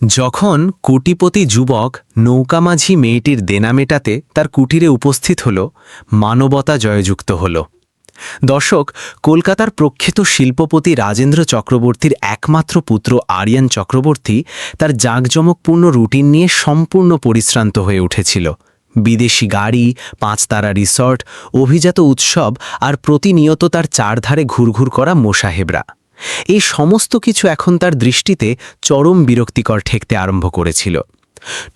যখন কোটিপতি যুবক নৌকামাঝি মেয়েটির দেনা মেটাতে তার কুটিরে উপস্থিত হল, মানবতা জয়যুক্ত হল। দর্শক, কলকাতার প্রখ্যাত শিল্পপতি রাজেন্দ্র চক্রবর্তীর একমাত্র পুত্র আরিয়ান চক্রবর্তী তার জাঁকজমকপূর্ণ রুটিন নিয়ে সম্পূর্ণ পরিশ্রান্ত হয়ে উঠেছিল। বিদেশি গাড়ি, 5 তারা রিসর্ট, অভিজাত উৎসব আর প্রতিনিয়ত তার চারধারে ঘুরঘুর করা মোসাহেবরা, এই সমস্ত কিছু এখন তার দৃষ্টিতে চরম বিরক্তিকর ঠেকতে আরম্ভ করেছিল।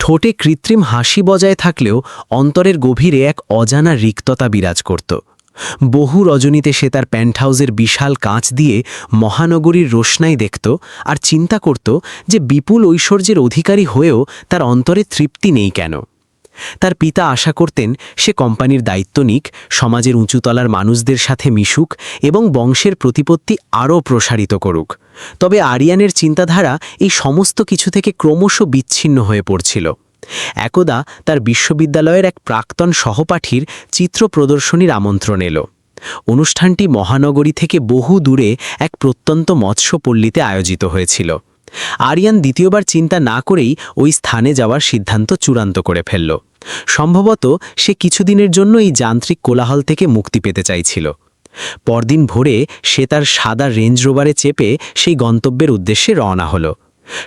ঠোঁটে কৃত্রিম হাসি বজায় থাকলেও অন্তরের গভীরে এক অজানা রিক্ততা বিরাজ করত। বহু রজনীতে সে তার প্যান্টহাউসের বিশাল কাঁচ দিয়ে মহানগরীর রোশনাই দেখত আর চিন্তা করত যে বিপুল ঐশ্বর্যের অধিকারী হয়েও তার অন্তরে তৃপ্তি নেই কেন। তার পিতা আশা করতেন সে কোম্পানির দায়িত্ব নিক, সমাজের উঁচুতলার মানুষদের সাথে মিশুক এবং বংশের প্রতিপত্তি আরও প্রসারিত করুক। তবে আরিয়ানের চিন্তাধারা এই সমস্ত কিছু থেকে ক্রমশ বিচ্ছিন্ন হয়ে পড়ছিল। একদা তার বিশ্ববিদ্যালয়ের এক প্রাক্তন সহপাঠীর চিত্র প্রদর্শনীর আমন্ত্রণ এলো। অনুষ্ঠানটি মহানগরী থেকে বহু দূরে এক প্রত্যন্ত মৎস্যপল্লীতে আয়োজিত হয়েছিল। আরিয়ান দ্বিতীয়বার চিন্তা না করেই ওই স্থানে যাওয়ার সিদ্ধান্ত চূড়ান্ত করে ফেলল। সম্ভবত সে কিছুদিনের জন্য এই যান্ত্রিক কোলাহল থেকে মুক্তি পেতে চাইছিল। পরদিন ভোরে সে তার সাদা রেঞ্জ রোভারে চেপে সেই গন্তব্যের উদ্দেশ্যে রওনা হলো।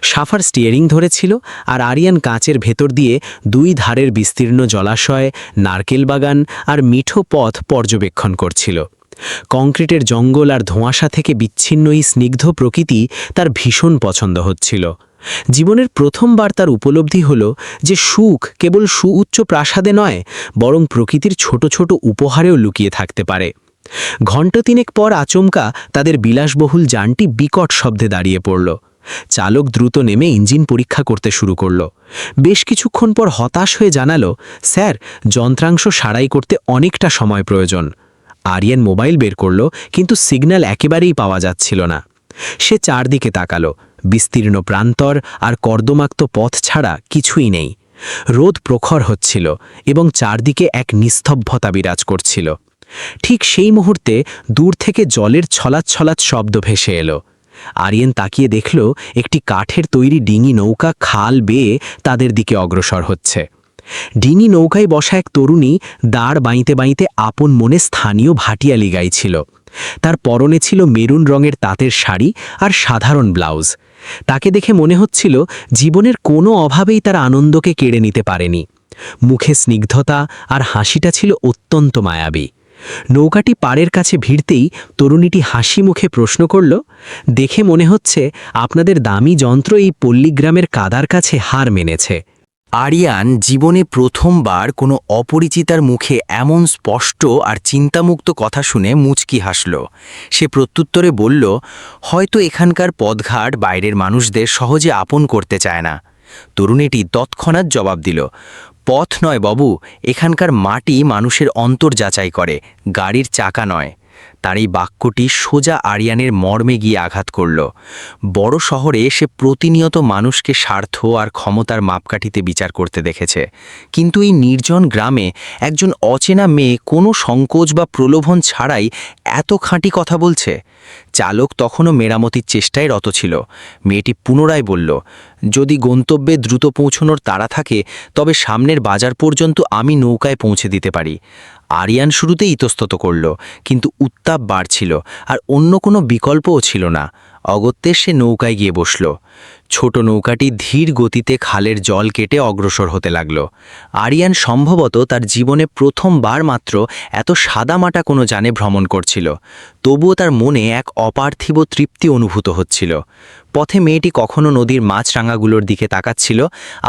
সাফার স্টিয়ারিং ধরেছিল আর আরিয়ান কাঁচের ভেতর দিয়ে 2 ধারের বিস্তীর্ণ জলাশয়, নারকেল বাগান আর মিঠো পথ পর্যবেক্ষণ করছিল। কংক্রিটের জঙ্গল আর ধোঁয়াশা থেকে বিচ্ছিন্ন এই স্নিগ্ধ প্রকৃতি তার ভীষণ পছন্দ হচ্ছিল। জীবনের প্রথমবার তার উপলব্ধি হল যে সুখ কেবল সুউচ্চ প্রাসাদে নয়, বরং প্রকৃতির ছোট ছোট উপহারেও লুকিয়ে থাকতে পারে। ঘণ্টা 3 পর আচমকা তাদের বিলাসবহুল যানটি বিকট শব্দে দাঁড়িয়ে পড়ল। চালক দ্রুত নেমে ইঞ্জিন পরীক্ষা করতে শুরু করল। বেশ কিছুক্ষণ পর হতাশ হয়ে জানালো, স্যার, যন্ত্রাংশ সারাই করতে অনেকটা সময় প্রয়োজন। আরিয়ান মোবাইল বের করল, কিন্তু সিগন্যাল একেবারেই পাওয়া যাচ্ছিল না। সে চারদিকে তাকালো। বিস্তীর্ণ প্রান্তর আর কর্দমাক্ত পথ ছাড়া কিছুই নেই। রোদ প্রখর হচ্ছিল এবং চারদিকে এক নিস্তব্ধতা বিরাজ করছিল। ঠিক সেই মুহূর্তে দূর থেকে জলের ছলাৎ ছলাৎ শব্দ ভেসে এলো। আরিয়ান তাকিয়ে দেখল একটি কাঠের তৈরি ডিঙি নৌকা খাল বেয়ে তাদের দিকে অগ্রসর হচ্ছে। ডিঙি নৌকায় বসা এক তরুণী দাঁড় বাইতে বাইতে আপন মনে স্থানীয় ভাটিয়ালি গাইছিল। তার পরনে ছিল মেরুন রঙের তাঁতের শাড়ি আর সাধারণ ব্লাউজ। তাকে দেখে মনে হচ্ছিল জীবনের কোনো অভাবেই তার আনন্দকে কেড়ে নিতে পারেনি। মুখে স্নিগ্ধতা আর হাসিটা ছিল অত্যন্ত মায়াবী। নৌকাটি পাড়ের কাছে ভিড়তেই তরুণীটি হাসি মুখে প্রশ্ন করল, দেখে মনে হচ্ছে আপনাদের দামি যন্ত্র এই পল্লীগ্রামের কাদার কাছে হার মেনেছে। আরিয়ান জীবনে প্রথমবার কোনো অপরিচিতার মুখে এমন স্পষ্ট আর চিন্তামুক্ত কথা শুনে মুচকি হাসল। সে প্রত্যুত্তরে বলল, হয়তো এখানকার পথঘাট বাইরের মানুষদের সহজে আপন করতে চায় না। তরুণীটি তৎক্ষণাৎ জবাব দিল, পথ নয় বাবু, এখানকার মাটি মানুষের অন্তর যাচাই করে, গাড়ির চাকা নয়। তার এই বাক্যটি সোজা আরিয়ানের মর্মে গিয়ে আঘাত করল। বড় শহরে সে প্রতিনিয়ত মানুষকে স্বার্থ আর ক্ষমতার মাপকাঠিতে বিচার করতে দেখেছে, কিন্তু এই নির্জন গ্রামে একজন অচেনা মেয়ে কোনো সংকোচ বা প্রলোভন ছাড়াই এত খাঁটি কথা বলছে। চালক তখনও মেরামতির চেষ্টায় রত ছিল। মেয়েটি পুনরায় বলল, যদি গন্তব্যে দ্রুত পৌঁছানোর তাড়া থাকে তবে সামনের বাজার পর্যন্ত আমি নৌকায় পৌঁছে দিতে পারি। আরিয়ান শুরুতে ইতস্তত করল, কিন্তু উত্তাপ বাড়ছিল আর অন্য কোনো বিকল্পও ছিল না। অগত্যে সে নৌকায় গিয়ে বসল। ছোট নৌকাটি ধীর গতিতে খালের জল কেটে অগ্রসর হতে লাগল। আরিয়ান সম্ভবত তার জীবনে প্রথমবার মাত্র এত সাদামাটা কোনো যানে ভ্রমণ করছিল, তবুও তার মনে এক অপার্থিব তৃপ্তি অনুভূত হচ্ছিল। পথে মেয়েটি কখনো নদীর মাছরাঙাগুলোর দিকে তাকাচ্ছিল,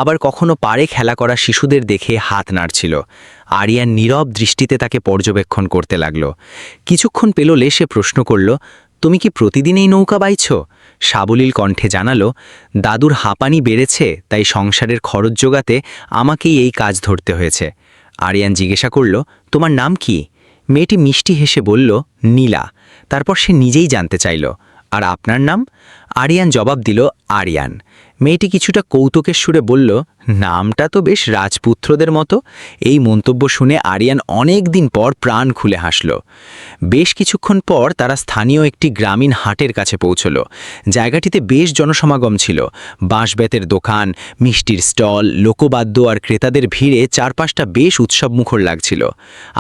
আবার কখনো পাড়ে খেলা করা শিশুদের দেখে হাত নাড়ছিল। আরিয়ান নীরব দৃষ্টিতে তাকে পর্যবেক্ষণ করতে লাগল। কিছুক্ষণ পেরোলে সে প্রশ্ন করল, তুমি কি প্রতিদিন এই নৌকা বাইছ? সাবলীল কণ্ঠে জানালো, দাদুর হাঁপানি বেড়েছে, তাই সংসারের খরচ জোগাতে আমাকেই এই কাজ ধরতে হয়েছে। আরিয়ান জিজ্ঞাসা করল, তোমার নাম কি? মেয়েটি মিষ্টি হেসে বলল, নীলা। তারপর সে নিজেই জানতে চাইল, আর আপনার নাম? আরিয়ান জবাব দিল, আরিয়ান। মেয়েটি কিছুটা কৌতুকের সুরে বলল, নামটা তো বেশ রাজপুত্রদের মতো। এই মন্তব্য শুনে আরিয়ান অনেক দিন পর প্রাণ খুলে হাসল। বেশ কিছুক্ষণ পর তারা স্থানীয় একটি গ্রামীণ হাটের কাছে পৌঁছল। জায়গাটিতে বেশ জনসমাগম ছিল। বাঁশবেতের দোকান, মিষ্টির স্টল, লোকবাদ্য আর ক্রেতাদের ভিড়ে চারপাশটা বেশ উৎসবমুখর লাগছিল।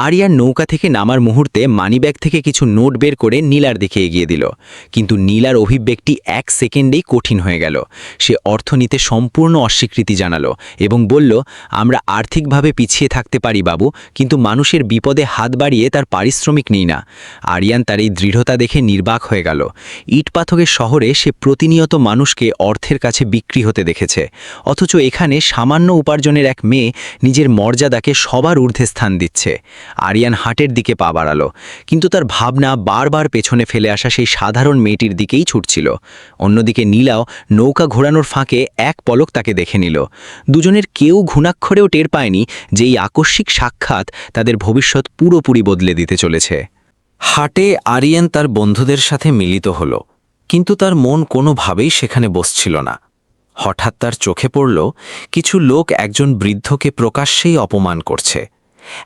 আরিয়ান নৌকা থেকে নামার মুহূর্তে মানিব্যাগ থেকে কিছু নোট বের করে নীলার দিকে এগিয়ে দিল। কিন্তু নীলার অভিব্যক্তি 1 সেকেন্ডেই কঠিন হয়ে গেল। সে অর্থ নিতে সম্পূর্ণ অস্বীকৃতি জানালো এবং বলল, আমরা আর্থিকভাবে পিছিয়ে থাকতে পারি বাবু, কিন্তু মানুষের বিপদে হাত বাড়িয়ে তার পারিশ্রমিক নিই না। আরিয়ান তার এই দৃঢ়তা দেখে নির্বাক হয়ে গেল। ইটপাথরের শহরে সে প্রতিনিয়ত মানুষকে অর্থের কাছে বিক্রি হতে দেখেছে, অথচ এখানে সামান্য উপার্জনের এক মেয়ে নিজের মর্যাদাকে সবার ঊর্ধ্বে স্থান দিচ্ছে। আরিয়ান হাটের দিকে পা বাড়ালো, কিন্তু তার ভাবনা বারবার পেছনে ফেলে আসা সেই সাধারণ মেয়েটির দিকেই ছুটছিল। অন্যদিকে নীলাও নৌকা ঘোরানোর ফাঁকে এক পলক তাকে দেখে নিল। দুজনের কেউ ঘুণাক্ষরেও টের পায়নি যে এই আকস্মিক সাক্ষাৎ তাদের ভবিষ্যৎ পুরোপুরি বদলে দিতে চলেছে। হাটে আরিয়ান তার বন্ধুদের সাথে মিলিত হল, কিন্তু তার মন কোনোভাবেই সেখানে বসছিল না। হঠাৎ তার চোখে পড়ল কিছু লোক একজন বৃদ্ধকে প্রকাশ্যেই অপমান করছে।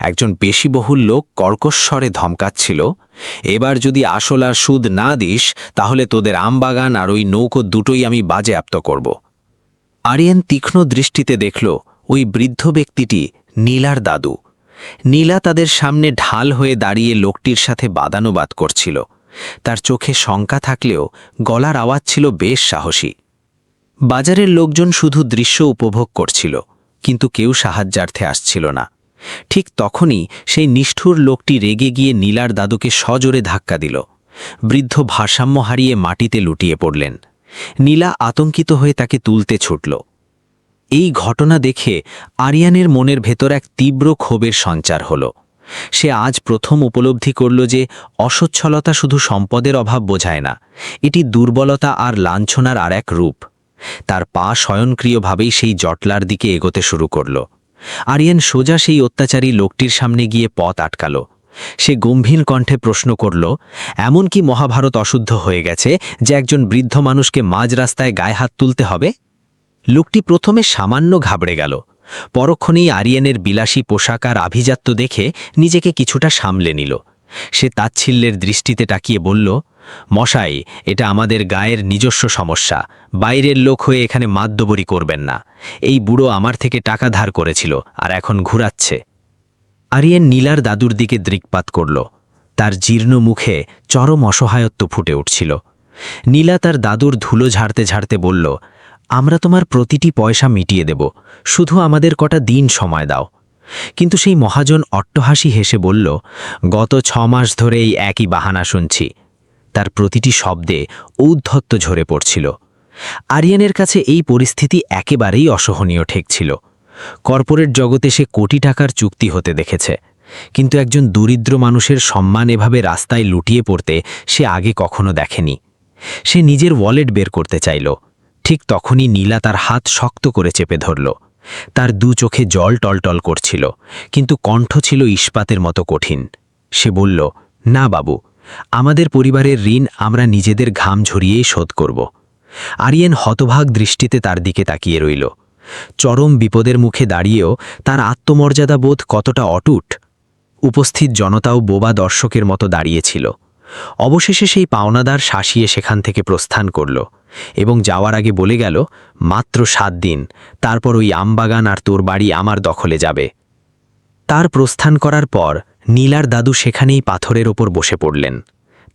একজন পেশিবহুল লোক কর্কশ্বরে ধমকাচ্ছিল, এবার যদি আসল আর সুদ না দিস তাহলে তোদের আমবাগান আর ওই নৌকো দুটোই আমি বাজেয়াপ্ত করব। আরিয়ান তীক্ষ্ণ দৃষ্টিতে দেখল ওই বৃদ্ধ ব্যক্তিটি নীলার দাদু। নীলা তাদের সামনে ঢাল হয়ে দাঁড়িয়ে লোকটির সাথে বাদানুবাদ করছিল। তার চোখে শঙ্কা থাকলেও গলার আওয়াজ ছিল বেশ সাহসী। বাজারের লোকজন শুধু দৃশ্য উপভোগ করছিল, কিন্তু কেউ সাহায্যার্থে আসছিল না। ঠিক তখনই সেই নিষ্ঠুর লোকটি রেগে গিয়ে নীলার দাদুকে সজোরে ধাক্কা দিল। বৃদ্ধ ভারসাম্য হারিয়ে মাটিতে লুটিয়ে পড়লেন। নীলা আতঙ্কিত হয়ে তাকে তুলতে ছুটল। এই ঘটনা দেখে আরিয়ানের মনের ভেতর এক তীব্র ক্ষোভের সঞ্চার হল। সে আজ প্রথম উপলব্ধি করল যে অসচ্ছলতা শুধু সম্পদের অভাব বোঝায় না, এটি দুর্বলতা আর লাঞ্ছনার আর এক রূপ। তার পা স্বয়ংক্রিয়ভাবেই সেই জটলার দিকে এগোতে শুরু করল। আরিয়ান সোজা সেই অত্যাচারী লোকটির সামনে গিয়ে পথ আটকাল। সে গম্ভীর কণ্ঠে প্রশ্ন করল, এমন কি মহাভারত অশুদ্ধ হয়ে গেছে যে একজন বৃদ্ধ মানুষকে মাঝ রাস্তায় গায়ে হাত তুলতে হবে? লোকটি প্রথমে সামান্য ঘাবড়ে গেল, পরক্ষণেই আরিয়ানের বিলাসী পোশাক আর আভিজাত্য দেখে নিজেকে কিছুটা সামলে নিল। সে তাচ্ছিল্যের দৃষ্টিতে তাকিয়ে বলল, মশাই, এটা আমাদের গায়ের নিজস্ব সমস্যা। বাইরের লোক হয়ে এখানে মাতব্বরি করবেন না। এই বুড়ো আমার থেকে টাকা ধার করেছিল আর এখন ঘুরাচ্ছে। আরিয়ান নীলার দাদুর দিকে দৃকপাত করল। তার জীর্ণ মুখে চরম অসহায়ত্ব ফুটে উঠছিল। নীলা তার দাদুর ধুলো ঝাড়তে ঝাড়তে বলল, আমরা তোমার প্রতিটি পয়সা মিটিয়ে দেব, শুধু আমাদের কটা দিন সময় দাও। কিন্তু সেই মহাজন অট্টহাসি হেসে বলল, গত 6 মাস ধরে এই একই বাহানা শুনছি। তার প্রতিটি শব্দে ঔদ্ধত্য ঝরে পড়ছিল। আরিয়ানের কাছে এই পরিস্থিতি একেবারেই অসহনীয় ঠেকছিল। কর্পোরেট জগতে সে কোটি টাকার চুক্তি হতে দেখেছে, কিন্তু একজন দরিদ্র মানুষের সম্মান এভাবে রাস্তায় লুটিয়ে পড়তে সে আগে কখনো দেখেনি। সে নিজের ওয়ালেট বের করতে চাইল। ঠিক তখনই নীলা তার হাত শক্ত করে চেপে ধরল। তার দু চোখে জল টলটল করছিল, কিন্তু কণ্ঠ ছিল ইস্পাতের মতো কঠিন। সে বলল, না বাবু, আমাদের পরিবারের ঋণ আমরা নিজেদের ঘাম ঝরিয়েই শোধ করব। আরিয়ান হতভাগ দৃষ্টিতে তার দিকে তাকিয়ে রইল। চরম বিপদের মুখে দাঁড়িয়েও তার আত্মমর্যাদা বোধ কতটা অটুট। উপস্থিত জনতাও বোবা দর্শকের মতো দাঁড়িয়েছিল। অবশেষে সেই পাওনাদার শাসিয়ে সেখান থেকে প্রস্থান করল এবং যাওয়ার আগে বলে গেল, মাত্র 7 দিন, তারপর ওই আমবাগান আর তোর বাড়ি আমার দখলে যাবে। তার প্রস্থান করার পর নীলার দাদু সেখানেই পাথরের ওপর বসে পড়লেন।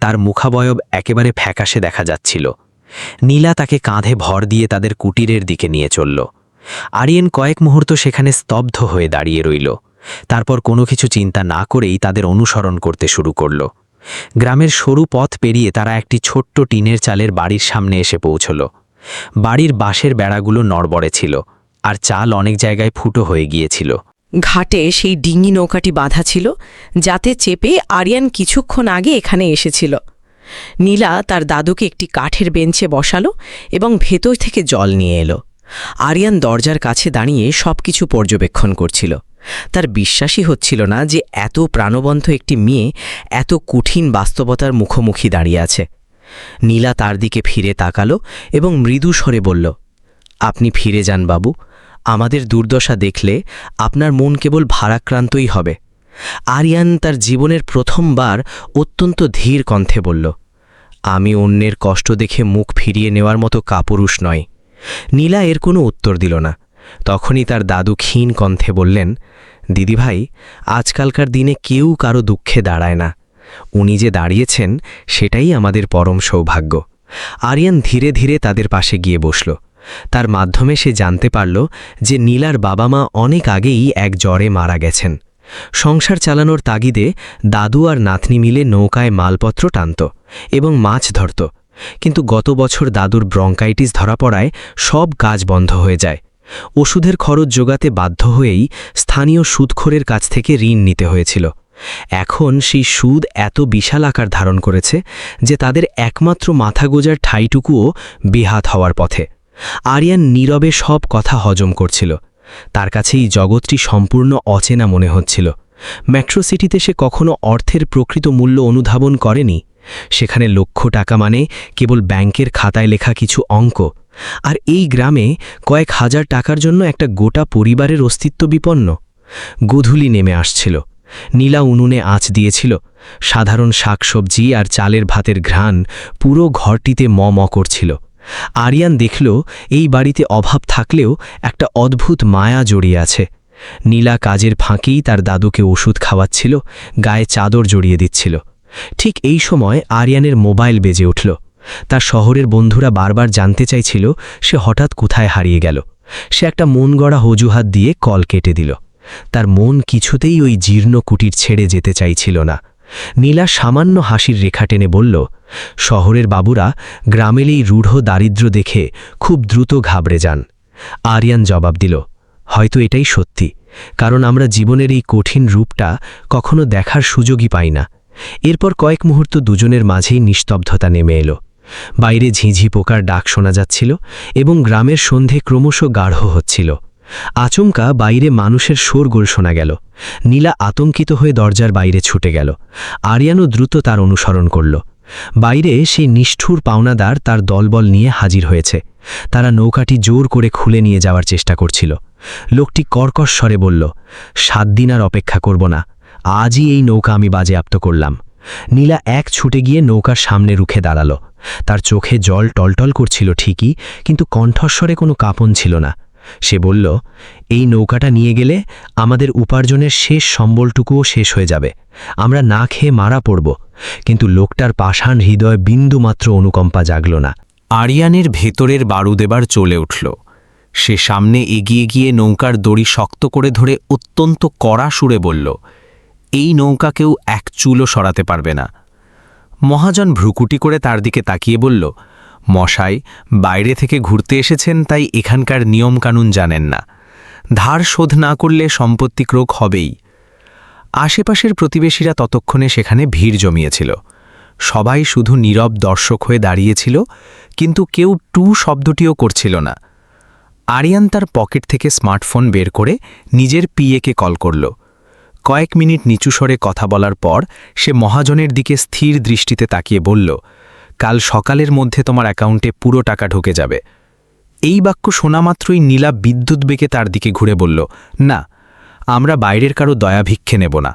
তার মুখাবয়ব একেবারে ফ্যাকাশে দেখা যাচ্ছিল। নীলা তাকে কাঁধে ভর দিয়ে তাদের কুটিরের দিকে নিয়ে চলল। আরিয়ান কয়েক মুহূর্ত সেখানে স্তব্ধ হয়ে দাঁড়িয়ে রইল। তারপর কোনো কিছু চিন্তা না করেই তাদের অনুসরণ করতে শুরু করল। গ্রামের সরু পথ পেরিয়ে তারা একটি ছোট্ট টিনের চালের বাড়ির সামনে এসে পৌঁছল। বাড়ির বাঁশের বেড়াগুলো নড়বড়ে ছিল, আর চাল অনেক জায়গায় ফুটো হয়ে গিয়েছিল। ঘাটে সেই ডিঙি নৌকাটি বাঁধা ছিল, যাতে চেপে আরিয়ান কিছুক্ষণ আগে এখানে এসেছিল। নীলা তার দাদুকে একটি কাঠের বেঞ্চে বসালো এবং ভেতর থেকে জল নিয়ে এলো। আরিয়ান দরজার কাছে দাঁড়িয়ে সবকিছু পর্যবেক্ষণ করছিল। তার বিশ্বাসই হচ্ছিল না যে এত প্রাণবন্ত একটি মেয়ে এত কঠিন বাস্তবতার মুখোমুখি দাঁড়িয়ে আছে। নীলা তার দিকে ফিরে তাকালো এবং মৃদু স্বরে বলল, আপনি ফিরে যান বাবু, আমাদের দুর্দশা দেখলে আপনার মন কেবল ভারাক্রান্তই হবে। আরিয়ান তার জীবনের প্রথমবার অত্যন্ত ধীর কণ্ঠে বলল, আমি অন্যের কষ্ট দেখে মুখ ফিরিয়ে নেওয়ার মতো কাপুরুষ নয়। নীলা এর কোনো উত্তর দিল না। তখনই তার দাদু ক্ষীণ কণ্ঠে বললেন, দিদিভাই, আজকালকার দিনে কেউ কারো দুঃখে দাঁড়ায় না। উনি যে দাঁড়িয়েছেন সেটাই আমাদের পরম সৌভাগ্য। আরিয়ান ধীরে ধীরে তাদের পাশে গিয়ে বসল। তার মাধ্যমে সে জানতে পারল যে নীলার বাবা মা অনেক আগেই এক জ্বরে মারা গেছেন। সংসার চালানোর তাগিদে দাদু আর নাতনি মিলে নৌকায় মালপত্র টানত এবং মাছ ধরত, কিন্তু গত বছর দাদুর ব্রঙ্কাইটিস ধরা পড়ায় সব কাজ বন্ধ হয়ে যায়। ওষুধের খরচ জোগাতে বাধ্য হয়েই স্থানীয় সুদখোরের কাছ থেকে ঋণ নিতে হয়েছিল। এখন সেই সুদ এত বিশাল আকার ধারণ করেছে যে তাদের একমাত্র মাথা গোজার ঠাঁইটুকুও বেহাত হওয়ার পথে। আরিয়ান নীরবে সব কথা হজম করছিল। তার কাছে এই জগৎটি সম্পূর্ণ অচেনা মনে হচ্ছিল। মেট্রো সিটিতে সে কখনো অর্থের প্রকৃত মূল্য অনুধাবন করেনি। সেখানে লক্ষ টাকা মানে কেবল ব্যাংকের খাতায় লেখা কিছু অঙ্ক, আর এই গ্রামে কয়েক হাজার টাকার জন্য একটা গোটা পরিবারের অস্তিত্ব বিপন্ন। গোধূলি নেমে আসছিল। নীলা উনুনে আঁচ দিয়েছিল। সাধারণ শাকসবজি আর চালের ভাতের ঘ্রাণ পুরো ঘরটিতে ম করছিল। আরিয়ান দেখল এই বাড়িতে অভাব থাকলেও একটা অদ্ভুত মায়া জড়িয়ে আছে। নীলা কাজের ফাঁকেই তার দাদুকে ওষুধ খাওয়াচ্ছিল, গায়ে চাদর জড়িয়ে দিচ্ছিল। ঠিক এই সময় আরিয়ানের মোবাইল বেজে উঠল। তার শহরের বন্ধুরা বারবার জানতে চাইছিল সে হঠাৎ কোথায় হারিয়ে গেল। সে একটা মন গড়া অজুহাত দিয়ে কল কেটে দিল। তার মন কিছুতেই ওই জীর্ণ কুটির ছেড়ে যেতে চাইছিল না। নীলা সামান্য হাসির রেখা টেনে বলল, শহরের বাবুরা গ্রামের এই রূঢ় দারিদ্র্য দেখে খুব দ্রুত ঘাবড়ে যান। আরিয়ান জবাব দিল, হয়তো এটাই সত্যি, কারণ আমরা জীবনের এই কঠিন রূপটা কখনো দেখার সুযোগই পাই না। এরপর কয়েক মুহূর্ত দুজনের মাঝেই নিস্তব্ধতা নেমে এলো। বাইরে ঝিঁঝি পোকার ডাক শোনা যাচ্ছিল এবং গ্রামের সন্ধে ক্রমশ গাঢ় হচ্ছিল। আচমকা বাইরে মানুষের শোরগোল শোনা গেল। নীলা আতঙ্কিত হয়ে দরজার বাইরে ছুটে গেল। আরিয়ানও দ্রুত তার অনুসরণ করল। বাইরে সেই নিষ্ঠুর পাওনাদার তার দলবল নিয়ে হাজির হয়েছে। তারা নৌকাটি জোর করে খুলে নিয়ে যাওয়ার চেষ্টা করছিল। লোকটি কর্কশ স্বরে বলল, 7 দিন আর অপেক্ষা করব না, আজই এই নৌকা আমি বাজেয়াপ্ত করলাম। নীলা এক ছুটে গিয়ে নৌকার সামনে রুখে দাঁড়াল। তার চোখে জল টলটল করছিল ঠিকই, কিন্তু কণ্ঠস্বরে কোনো কাঁপন ছিল না। সে বলল, এই নৌকাটা নিয়ে গেলে আমাদের উপার্জনের শেষ সম্বলটুকুও শেষ হয়ে যাবে। আমরা না খেয়ে মারা পড়ব। কিন্তু লোকটার পাষাণ হৃদয়ে বিন্দুমাত্র অনুকম্পা জাগল না। আরিয়ানের ভেতরের বারুদ এবার চলে উঠল। সে সামনে এগিয়ে গিয়ে নৌকার দড়ি শক্ত করে ধরে অত্যন্ত কড়া সুরে বলল, এই নৌকা কেউ এক চুলও সরাতে পারবে না। মহাজন ভ্রুকুটি করে তার দিকে তাকিয়ে বলল, মশাই, বাইরে থেকে ঘুরতে এসেছেন, তাই এখানকার নিয়মকানুন জানেন না। ধার শোধ না করলে সম্পত্তি ক্রোক হবেই। আশেপাশের প্রতিবেশীরা ততক্ষণে সেখানে ভিড় জমিয়েছিল। সবাই শুধু নীরব দর্শক হয়ে দাঁড়িয়েছিল, কিন্তু কেউ টু শব্দটিও করছিল না। আরিয়ান তার পকেট থেকে স্মার্টফোন বের করে নিজের পিএকে কল করল। কয়েক মিনিট নিচু স্বরে কথা বলার পর সে মহাজনের দিকে স্থির দৃষ্টিতে তাকিয়ে বলল, কাল সকালের মধ্যে তোমার অ্যাকাউন্টে পুরো টাকা ঢুকে যাবে। এই বাক্য শোনা মাত্রই নীলা বিদ্যুৎ বেগে তার দিকে ঘুরে বলল, না, আমরা বাইরের কারো দয়া ভিক্ষে নেব না।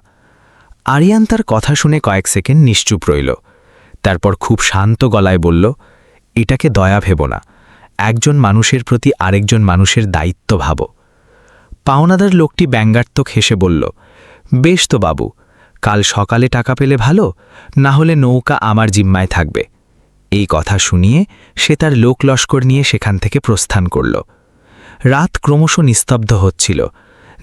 আরিয়ান তার কথা শুনে কয়েক সেকেন্ড নিশ্চুপ রইল। তারপর খুব শান্ত গলায় বলল, এটাকে দয়া ভেব না, একজন মানুষের প্রতি আরেকজন মানুষের দায়িত্ব ভাবো। পাওনাদার লোকটি ব্যঙ্গাত্মক হেসে বলল, বেশ তো বাবু, কাল সকালে টাকা পেলে ভালো, না হলে নৌকা আমার জিম্মায় থাকবে। এই কথা শুনিয়ে সে তার লোক লস্কর নিয়ে সেখান থেকে প্রস্থান করল। রাত ক্রমশ নিস্তব্ধ হচ্ছিল।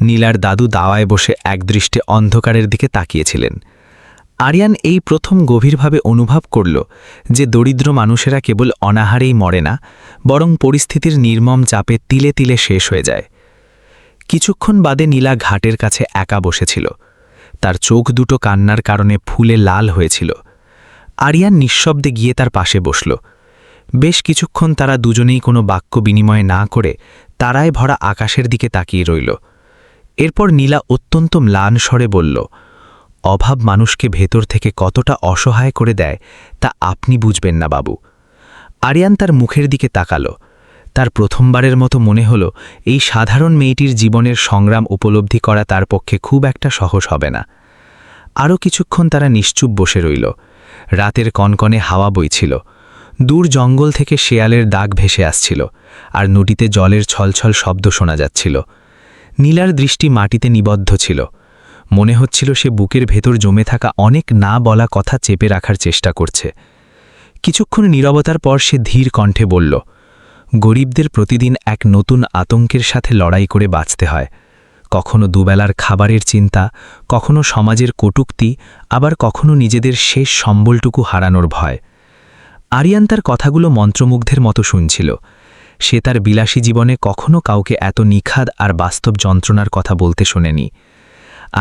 নীলার দাদু দাওয়ায় বসে একদৃষ্টে অন্ধকারের দিকে তাকিয়েছিলেন। আরিয়ান এই প্রথম গভীরভাবে অনুভব করল যে দরিদ্র মানুষেরা কেবল অনাহারেই মরে না, বরং পরিস্থিতির নির্মম চাপে তিলে তিলে শেষ হয়ে যায়। কিছুক্ষণ বাদে নীলা ঘাটের কাছে একা বসেছিল। তার চোখ দুটো কান্নার কারণে ফুলে লাল হয়েছিল। আরিয়ান নিঃশব্দে গিয়ে তার পাশে বসল। বেশ কিছুক্ষণ তারা দুজনেই কোনো বাক্য বিনিময় না করে তারায় ভরা আকাশের দিকে তাকিয়ে রইল। এরপর নীলা অত্যন্ত ম্লান স্বরে বলল, অভাব মানুষকে ভেতর থেকে কতটা অসহায় করে দেয় তা আপনি বুঝবেন না বাবু। আরিয়ান তার মুখের দিকে তাকালো। তার প্রথমবারের মতো মনে হলো এই সাধারণ মেয়েটির জীবনের সংগ্রাম উপলব্ধি করা তার পক্ষে খুব একটা সহজ হবে না। আরও কিছুক্ষণ তারা নিশ্চুপ বসে রইল। রাতের কনকনে হাওয়া বইছিল। দূর জঙ্গল থেকে শেয়ালের দাগ ভেসে আসছিল, আর নদীতে জলের ছলছল শব্দ শোনা যাচ্ছিল। নীলার দৃষ্টি মাটিতে নিবদ্ধ ছিল। মনে হচ্ছিল সে বুকের ভেতর জমে থাকা অনেক না বলা কথা চেপে রাখার চেষ্টা করছে। কিছুক্ষণ নীরবতার পর সে ধীর কণ্ঠে বলল, গরিবদের প্রতিদিন এক নতুন আতঙ্কের সাথে লড়াই করে বাঁচতে হয়। কখনো দুবেলার খাবারের চিন্তা, কখনো সমাজের কটূক্তি, আবার কখনো নিজেদের শেষ সম্বলটুকু হারানোর ভয়। আরিয়ান তার কথাগুলো মন্ত্রমুগ্ধের মতো শুনছিল। সে তার বিলাসী জীবনে কখনো কাউকে এত নিখাদ আর বাস্তব যন্ত্রণার কথা বলতে শোনেনি।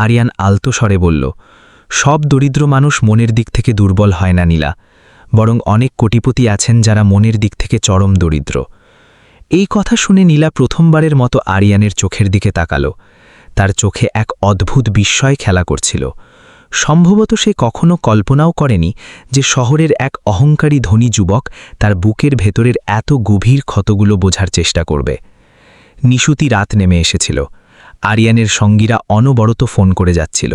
আরিয়ান আলতো স্বরে বলল, সব দরিদ্র মানুষ মনের দিক থেকে দুর্বল হয় না নীলা, বরং অনেক কোটিপতি আছেন যারা মনের দিক থেকে চরম দরিদ্র। এই কথা শুনে নীলা প্রথমবারের মতো আরিয়ানের চোখের দিকে তাকালো। তার চোখে এক অদ্ভুত বিস্ময় খেলা করছিল। সম্ভবত সে কখনো কল্পনাও করেনি যে শহরের এক অহংকারী ধনী যুবক তার বুকের ভেতরের এত গভীর ক্ষতগুলো বোঝার চেষ্টা করবে। নিশুতি রাত নেমে এসেছিল। আরিয়ানের সঙ্গীরা অনবরত ফোন করে যাচ্ছিল,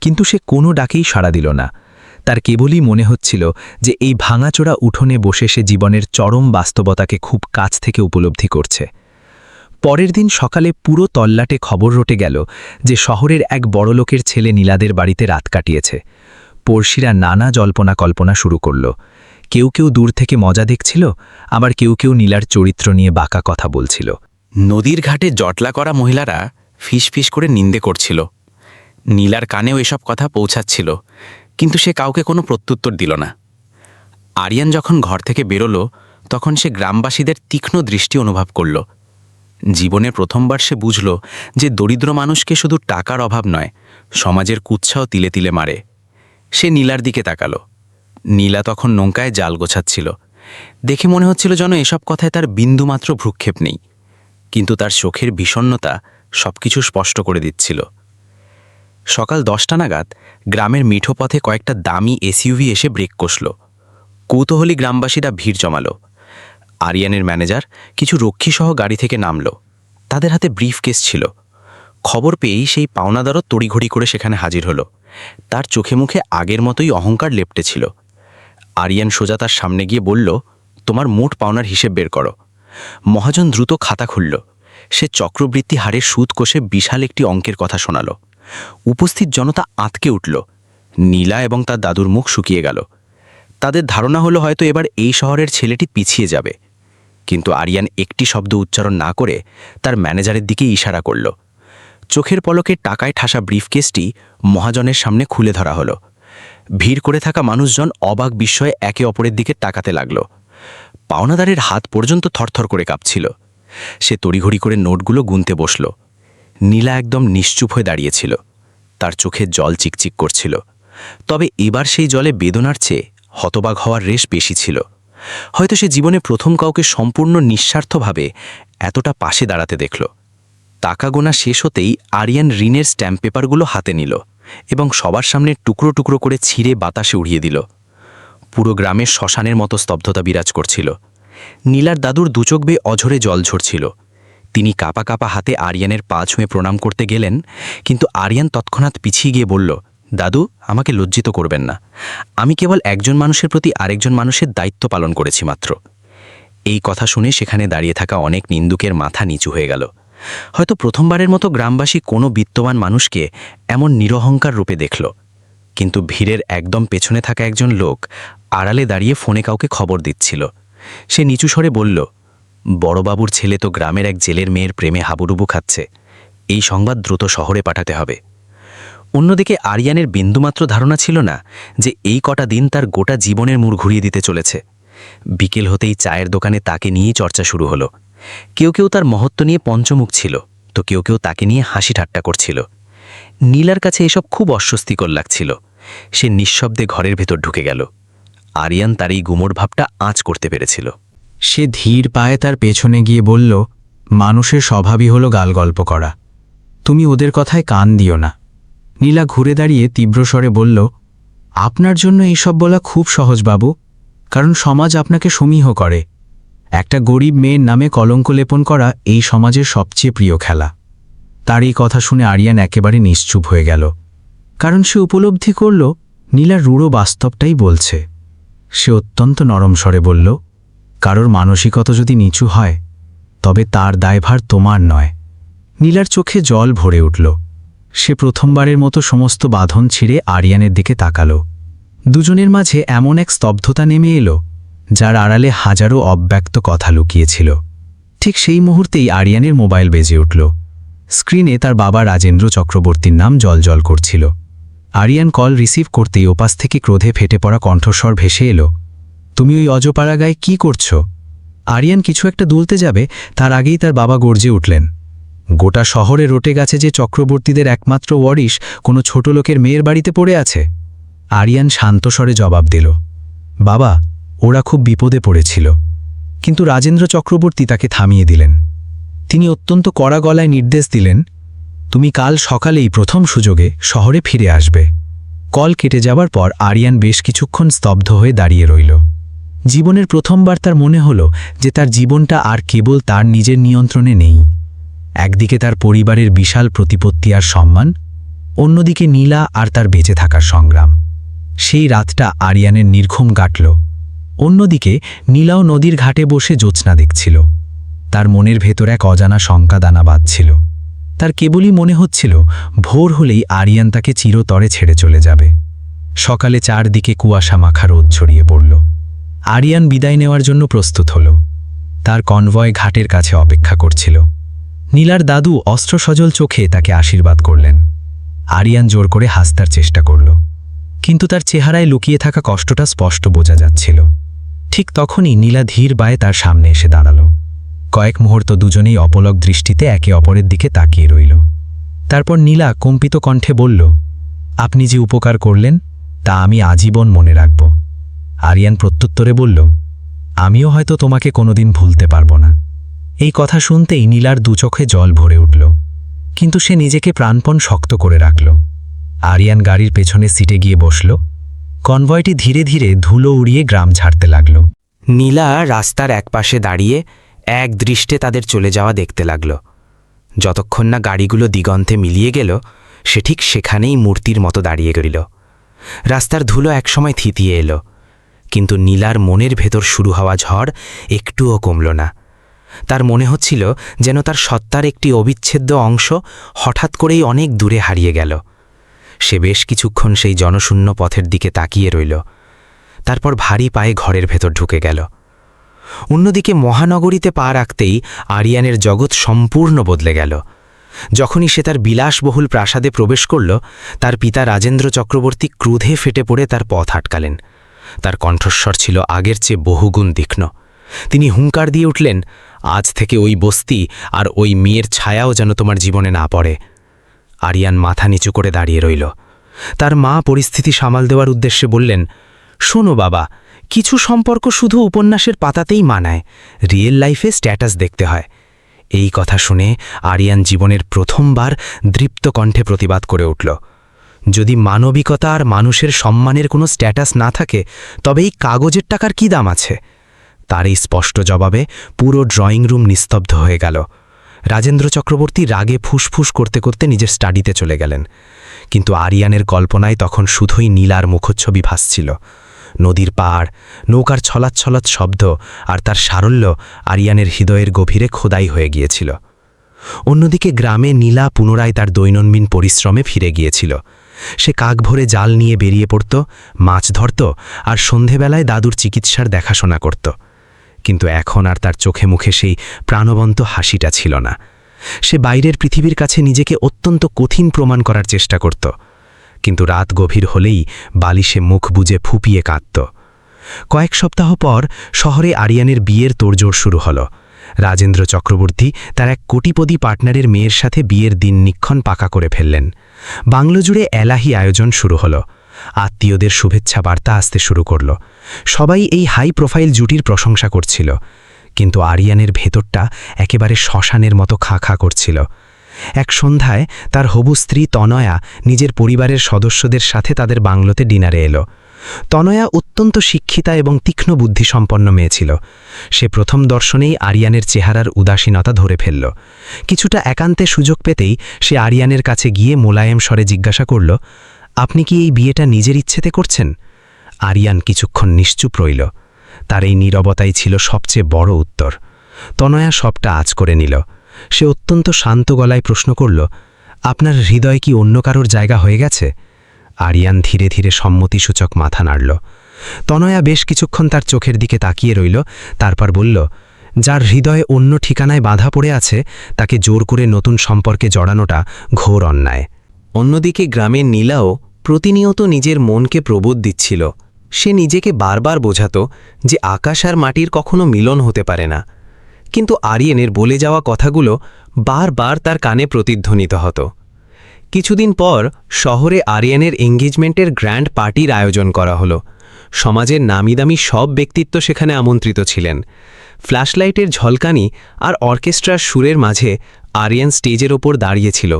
কিন্তু সে কোনো ডাকেই সাড়া দিল না। তার কেবলই মনে হচ্ছিল যে এই ভাঙাচোরা উঠোনে বসে সে জীবনের চরম বাস্তবতাকে খুব কাছ থেকে উপলব্ধি করছে। পরের দিন সকালে পুরো তল্লাটে খবর রটে গেল যে শহরের এক বড়লোকের ছেলে নীলাদের বাড়িতে রাত কাটিয়েছে। পড়শিরা নানা জল্পনা কল্পনা শুরু করল। কেউ কেউ দূর থেকে মজা দেখছিল, আবার কেউ কেউ নীলার চরিত্র নিয়ে বাঁকা কথা বলছিল। নদীর ঘাটে জটলা করা মহিলারা ফিসফিস করে নিন্দে করছিল। নীলার কানেও এসব কথা পৌঁছাচ্ছিল, কিন্তু সে কাউকে কোনো প্রত্যুত্তর দিল না। আরিয়ান যখন ঘর থেকে বেরোলো, তখন সে গ্রামবাসীদের তীক্ষ্ণ দৃষ্টি অনুভব করল। জীবনে প্রথমবার সে বুঝল যে দরিদ্র মানুষকে শুধু টাকার অভাব নয়, সমাজের কুৎসাও তিলে তিলে মারে। সে নীলার দিকে তাকালো। নীলা তখন নৌকায় জাল গোছাচ্ছিল। দেখে মনে হচ্ছিল যেন এসব কথায় তার বিন্দুমাত্র ভ্রুক্ষেপ নেই, কিন্তু তার চোখের বিষণ্ণতা সবকিছু স্পষ্ট করে দিচ্ছিল। সকাল 10টা নাগাদ গ্রামের মিঠো পথে কয়েকটা দামি এসইউভি এসে ব্রেক কষল। কৌতূহলী গ্রামবাসীরা ভিড় জমালো। আরিয়ানের ম্যানেজার কিছু রক্ষীসহ গাড়ি থেকে নামল। তাদের হাতে ব্রিফকেস ছিল। খবর পেয়েই সেই পাওনাদারও তড়িঘড়ি করে সেখানে হাজির হলো। তার চোখে মুখে আগের মতোই অহংকার লেপ্টে ছিল। আরিয়ান সোজা তার সামনে গিয়ে বলল, তোমার মোট পাওনার হিসেব বের করো। মহাজন দ্রুত খাতা খুলল। সে চক্রবৃত্তি হারে সুদ কষে বিশাল একটি অঙ্কের কথা শোনাল। উপস্থিত জনতা আঁতকে উঠল। নীলা এবং তার দাদুর মুখ শুকিয়ে গেল। তাদের ধারণা হলো হয়তো এবার এই শহরের ছেলেটি পিছিয়ে যাবে। কিন্তু আরিয়ান একটি শব্দ উচ্চারণ না করে তার ম্যানেজারের দিকে ইশারা করল। চোখের পলকে টাকায় ঠাসা ব্রিফকেসটি মহাজনের সামনে খুলে ধরা হলো। ভিড় করে থাকা মানুষজন অবাক বিস্ময়ে একে অপরের দিকে তাকাতে লাগল। পাওনাদারের হাত পর্যন্ত থরথর করে কাঁপছিল। সে তড়িঘড়ি করে নোটগুলো গুনতে বসল। নীলা একদম নিশ্চুপ হয়ে দাঁড়িয়েছিল। তার চোখে জল চিকচিক করছিল। তবে এবার সেই জলে বেদনার চেয়ে হতবাক হওয়ার রেশ বেশি ছিল। হয়তো সে জীবনে প্রথম কাউকে সম্পূর্ণ নিঃস্বার্থভাবে এতটা পাশে দাঁড়াতে দেখল। টাকা গোনা শেষ হতেই আরিয়ান ঋণের স্ট্যাম্প পেপারগুলো হাতে নিল এবং সবার সামনে টুকরো টুকরো করে ছিঁড়ে বাতাসে উড়িয়ে দিল। পুরো গ্রামে শ্মশানের মতো স্তব্ধতা বিরাজ করছিল। নীলার দাদুর দুচোখ বেয়ে অঝরে জল ঝরছিল। তিনি কাপা কাপা হাতে আরিয়ানের পা ছুঁয়ে প্রণাম করতে গেলেন, কিন্তু আরিয়ান তৎক্ষণাৎ পিছিয়ে গিয়ে বলল, দাদু, আমাকে লজ্জিত করবেন না। আমি কেবল একজন মানুষের প্রতি আরেকজন মানুষের দায়িত্ব পালন করেছি মাত্র। এই কথা শুনে সেখানে দাঁড়িয়ে থাকা অনেক নিন্দুকের মাথা নিচু হয়ে গেল। হয়তো প্রথমবারের মতো গ্রামবাসী কোনো বিত্তবান মানুষকে এমন নিরহংকার রূপে দেখল। কিন্তু ভিড়ের একদম পেছনে থাকা একজন লোক আড়ালে দাঁড়িয়ে ফোনে কাউকে খবর দিচ্ছিল। সে নিচু স্বরে বলল, বড়বাবুর ছেলে তো গ্রামের এক জেলের মেয়ের প্রেমে হাবুডুবু খাচ্ছে। এই সংবাদ দ্রুত শহরে পাঠাতে হবে। অন্যদিকে আরিয়ানের বিন্দুমাত্র ধারণা ছিল না যে এই কটা দিন তার গোটা জীবনের মুড় ঘুরিয়ে দিতে চলেছে। বিকেল হতেই চায়ের দোকানে তাকে নিয়েই চর্চা শুরু হলো। কেউ কেউ তার মহত্ব নিয়ে পঞ্চমুখ ছিল, তো কেউ কেউ তাকে নিয়ে হাসি ঠাট্টা করছিল। নীলার কাছে এসব খুব অস্বস্তিকর লাগছিল। সে নিঃশব্দে ঘরের ভেতর ঢুকে গেল। আরিয়ান তার এই গুমোট ভাবটা আঁচ করতে পেরেছিল। সে ধীর পায়ে তার পেছনে গিয়ে বলল, মানুষের স্বভাবই হলো গালগল্প করা। তুমি ওদের কথায় কান দিও না। নীলা ঘুরে দাঁড়িয়ে তীব্র স্বরে বলল, আপনার জন্য এইসব বলা খুব সহজ বাবু, কারণ সমাজ আপনাকে সমীহ করে। একটা গরিব মেয়ের নামে কলঙ্ক লেপন করা এই সমাজের সবচেয়ে প্রিয় খেলা। তার এই কথা শুনে আরিয়ান একেবারে নিশ্চুপ হয়ে গেল, কারণ সে উপলব্ধি করল নীলার রূঢ় বাস্তবটাই বলছে। সে অত্যন্ত নরম স্বরে বলল, কারোর মানসিকতা যদি নিচু হয় তবে তার দায়ভার তোমার নয়। নীলার চোখে জল ভরে উঠল। সে প্রথমবারের মতো সমস্ত বাঁধন ছিঁড়ে আরিয়ানের দিকে তাকাল। দুজনের মাঝে এমন এক স্তব্ধতা নেমে এলো যার আড়ালে হাজারো অব্যক্ত কথা লুকিয়েছিল। ঠিক সেই মুহূর্তেই আরিয়ানের মোবাইল বেজে উঠল। স্ক্রিনে তার বাবা রাজেন্দ্র চক্রবর্তীর নাম জলজল করছিল। আরিয়ান কল রিসিভ করতেই ওপাশ থেকে ক্রোধে ফেটে পড়া কণ্ঠস্বর ভেসে এলো, তুমি ওই অজপাড়া গায়ে কী করছো? আরিয়ান কিছু একটা দুলতে যাবে তার আগেই তার বাবা গর্জে উঠলেন, গোটা শহরে রটে গেছে যে চক্রবর্তীদের একমাত্র ওয়ারিশ কোনো ছোট লোকের মেয়ের বাড়িতে পড়ে আছে। আরিয়ান শান্ত স্বরে জবাব দিল, বাবা, ওরা খুব বিপদে পড়েছিল। কিন্তু রাজেন্দ্র চক্রবর্তী তাকে থামিয়ে দিলেন। তিনি অত্যন্ত কড়া গলায় নির্দেশ দিলেন, তুমি কাল সকালেই প্রথম সুযোগে শহরে ফিরে আসবে। কল কেটে যাবার পর আরিয়ান বেশ কিছুক্ষণ স্তব্ধ হয়ে দাঁড়িয়ে রইল। জীবনের প্রথমবার তার মনে হলো যে তার জীবনটা আর কেবল তার নিজের নিয়ন্ত্রণে নেই। একদিকে তার পরিবারের বিশাল প্রতিপত্তি আর সম্মান, অন্যদিকে নীলা আর তার বেঁচে থাকার সংগ্রাম। সেই রাতটা আরিয়ানের নির্ঘুম কাটল। অন্যদিকে নীলাও নদীর ঘাটে বসে জ্যোৎস্না দেখছিল। তার মনের ভেতর এক অজানা শঙ্কা দানা বাঁধছিল। তার কেবলই মনে হচ্ছিল ভোর হলেই আরিয়ান তাকে চিরতরে ছেড়ে চলে যাবে। সকালে চারদিকে কুয়াশা মাখা রোদ ছড়িয়ে পড়ল। আরিয়ান বিদায় নেওয়ার জন্য প্রস্তুত হল। তার কনভয় ঘাটের কাছে অপেক্ষা করছিল। নীলার দাদু অস্ত্রসজল চোখে তাকে আশীর্বাদ করলেন। আরিয়ান জোর করে হাসতার চেষ্টা করল, কিন্তু তার চেহারায় লুকিয়ে থাকা কষ্টটা স্পষ্ট বোঝা যাচ্ছিল। ঠিক তখনই নীলা ধীর বায়ে তার সামনে এসে দাঁড়াল। কয়েক মুহূর্ত দুজনেই অপলক দৃষ্টিতে একে অপরের দিকে তাকিয়ে রইল। তারপর নীলা কম্পিত কণ্ঠে বলল, আপনি যে উপকার করলেন তা আমি আজীবন মনে রাখব। আরিয়ান প্রত্যুত্তরে বলল, আমিও হয়তো তোমাকে কোনোদিন ভুলতে পারব না। এই কথা শুনতেই নীলার দুচোখে জল ভরে উঠল, কিন্তু সে নিজেকে প্রাণপণ শক্ত করে রাখল। আরিয়ান গাড়ির পেছনে সিটে গিয়ে বসল। কনভয়টি ধীরে ধীরে ধুলো উড়িয়ে গ্রাম ছাড়তে লাগল। নীলা রাস্তার একপাশে দাঁড়িয়ে এক দৃষ্টে তাদের চলে যাওয়া দেখতে লাগল। যতক্ষণ না গাড়িগুলো দিগন্তে মিলিয়ে গেল, সে ঠিক সেখানেই মূর্তির মতো দাঁড়িয়ে রইল। রাস্তার ধুলো একসময় থিতিয়ে এলো, কিন্তু নীলার মনের ভেতর শুরু হওয়া ঝড় একটুও কমল না। তার মনে হচ্ছিল যেন তার সত্তার একটি অবিচ্ছেদ্য অংশ হঠাৎ করেই অনেক দূরে হারিয়ে গেল। সে বেশ কিছুক্ষণ সেই জনশূন্য পথের দিকে তাকিয়ে রইল, তারপর ভারী পায়ে ঘরের ভেতর ঢুকে গেল। অন্যদিকে মহানগরীতে পা রাখতেই আরিয়ানের জগৎ সম্পূর্ণ বদলে গেল। যখনই সে তার বিলাসবহুল প্রাসাদে প্রবেশ করল, তার পিতা রাজেন্দ্র চক্রবর্তী ক্রোধে ফেটে পড়ে তার পথ আটকালেন। তার কণ্ঠস্বর ছিল আগের চেয়ে বহুগুণ তীক্ষ্ণ। তিনি হুঙ্কার দিয়ে উঠলেন, আজ থেকে ওই বস্তি আর ওই মেয়ের ছায়াও যেন তোমার জীবনে না পড়ে। আরিয়ান মাথা নিচু করে দাঁড়িয়ে রইল। তার মা পরিস্থিতি সামাল দেওয়ার উদ্দেশ্যে বললেন, শোনো বাবা, কিছু সম্পর্ক শুধু উপন্যাসের পাতাতেই মানায়, রিয়েল লাইফে স্ট্যাটাস দেখতে হয়। এই কথা শুনে আরিয়ান জীবনের প্রথমবার দৃপ্ত কণ্ঠে প্রতিবাদ করে উঠল, যদি মানবিকতা আর মানুষের সম্মানের কোনো স্ট্যাটাস না থাকে তবে এই কাগজের টাকার কী দাম আছে? তার এই স্পষ্ট জবাবে পুরো ড্রয়িং রুম নিস্তব্ধ হয়ে গেল। রাজেন্দ্র চক্রবর্তী রাগে ফুসফুস করতে করতে নিজের স্টাডিতে চলে গেলেন, কিন্তু আরিয়ানের কল্পনায় তখন শুধুই নীলার মুখচ্ছবি ভাসছিল। নদীর পাড়, নৌকার ছলাৎ ছলাৎ শব্দ আর তার সারল্য আরিয়ানের হৃদয়ের গভীরে খোদাই হয়ে গিয়েছিল। অন্যদিকে গ্রামে নীলা পুনরায় তার দৈনন্দিন পরিশ্রমে ফিরে গিয়েছিল। সে কাক ভরে জাল নিয়ে বেরিয়ে পড়ত, মাছ ধরত আর সন্ধেবেলায় দাদুর চিকিৎসার দেখাশোনা করত। কিন্তু এখন আর তার চোখে মুখে সেই প্রাণবন্ত হাসিটা ছিল না। সে বাইরের পৃথিবীর কাছে নিজেকে অত্যন্ত কঠিন প্রমাণ করার চেষ্টা করত, কিন্তু রাত গভীর হলেই বালিশে মুখ বুজে ফুপিয়ে কাঁদত। কয়েক সপ্তাহ পর শহরে আরিয়ানের বিয়ের তোড়জোড় শুরু হলো। রাজেন্দ্র চক্রবর্তী তার এক কোটিপতি পার্টনারের মেয়ের সাথে বিয়ের দিন নিক্ষণ পাকা করে ফেললেন। বাংলো জুড়ে এলাহি আয়োজন শুরু হলো। আত্মীয়দের শুভেচ্ছা বার্তা আসতে শুরু করল। সবাই এই হাই প্রোফাইল জুটির প্রশংসা করছিল, কিন্তু আরিয়ানের ভেতরটা একেবারে শ্মশানের মতো খাঁ খাঁ করছিল। এক সন্ধ্যায় তার হবু স্ত্রী তনয়া নিজের পরিবারের সদস্যদের সাথে তাদের বাংলোতে ডিনারে এলো। তনয়া অত্যন্ত শিক্ষিতা এবং তীক্ষ্ণ বুদ্ধিসম্পন্ন মেয়ে ছিল। সে প্রথম দর্শনেই আরিয়ানের চেহারার উদাসীনতা ধরে ফেলল। কিছুটা একান্তে সুযোগ পেতেই সে আরিয়ানের কাছে গিয়ে মোলায়েম স্বরে জিজ্ঞাসা করল, আপনি কি এই বিয়েটা নিজের ইচ্ছেতে করছেন? আরিয়ান কিছুক্ষণ নিশ্চুপ রইল। তার এই নীরবতাই ছিল সবচেয়ে বড় উত্তর। তনয়া সবটা আঁচ করে নিল। সে অত্যন্ত শান্ত গলায় প্রশ্ন করল, আপনার হৃদয় কি অন্য কারোর জায়গা হয়ে গেছে? আরিয়ান ধীরে ধীরে সম্মতিসূচক মাথা নাড়ল। তনয়া বেশ কিছুক্ষণ তার চোখের দিকে তাকিয়ে রইল, তারপর বলল, যার হৃদয়ে অন্য ঠিকানায় বাধা পড়ে আছে তাকে জোর করে নতুন সম্পর্কে জড়ানোটা ঘোর অন্যায়। অন্যদিকে গ্রামের নীলাও প্রতিনিয়ত নিজের মনকে প্রবোধ দিচ্ছিল। সে নিজেকে বারবার বোঝাত যে আকাশ আর মাটির কখনো মিলন হতে পারে না, কিন্তু আরিয়ানের বলে যাওয়া কথাগুলো বারবার তার কানে প্রতিধ্বনিত হতো। কিছুদিন পর শহরে আরিয়ানের এঙ্গেজমেন্টের গ্র্যান্ড পার্টির আয়োজন করা হলো। সমাজের নামিদামি সব ব্যক্তিত্ব সেখানে আমন্ত্রিত ছিলেন। ফ্ল্যাশলাইটের ঝলকানি আর অর্কেস্ট্রার সুরের মাঝে আরিয়ান স্টেজের ওপর দাঁড়িয়েছিল,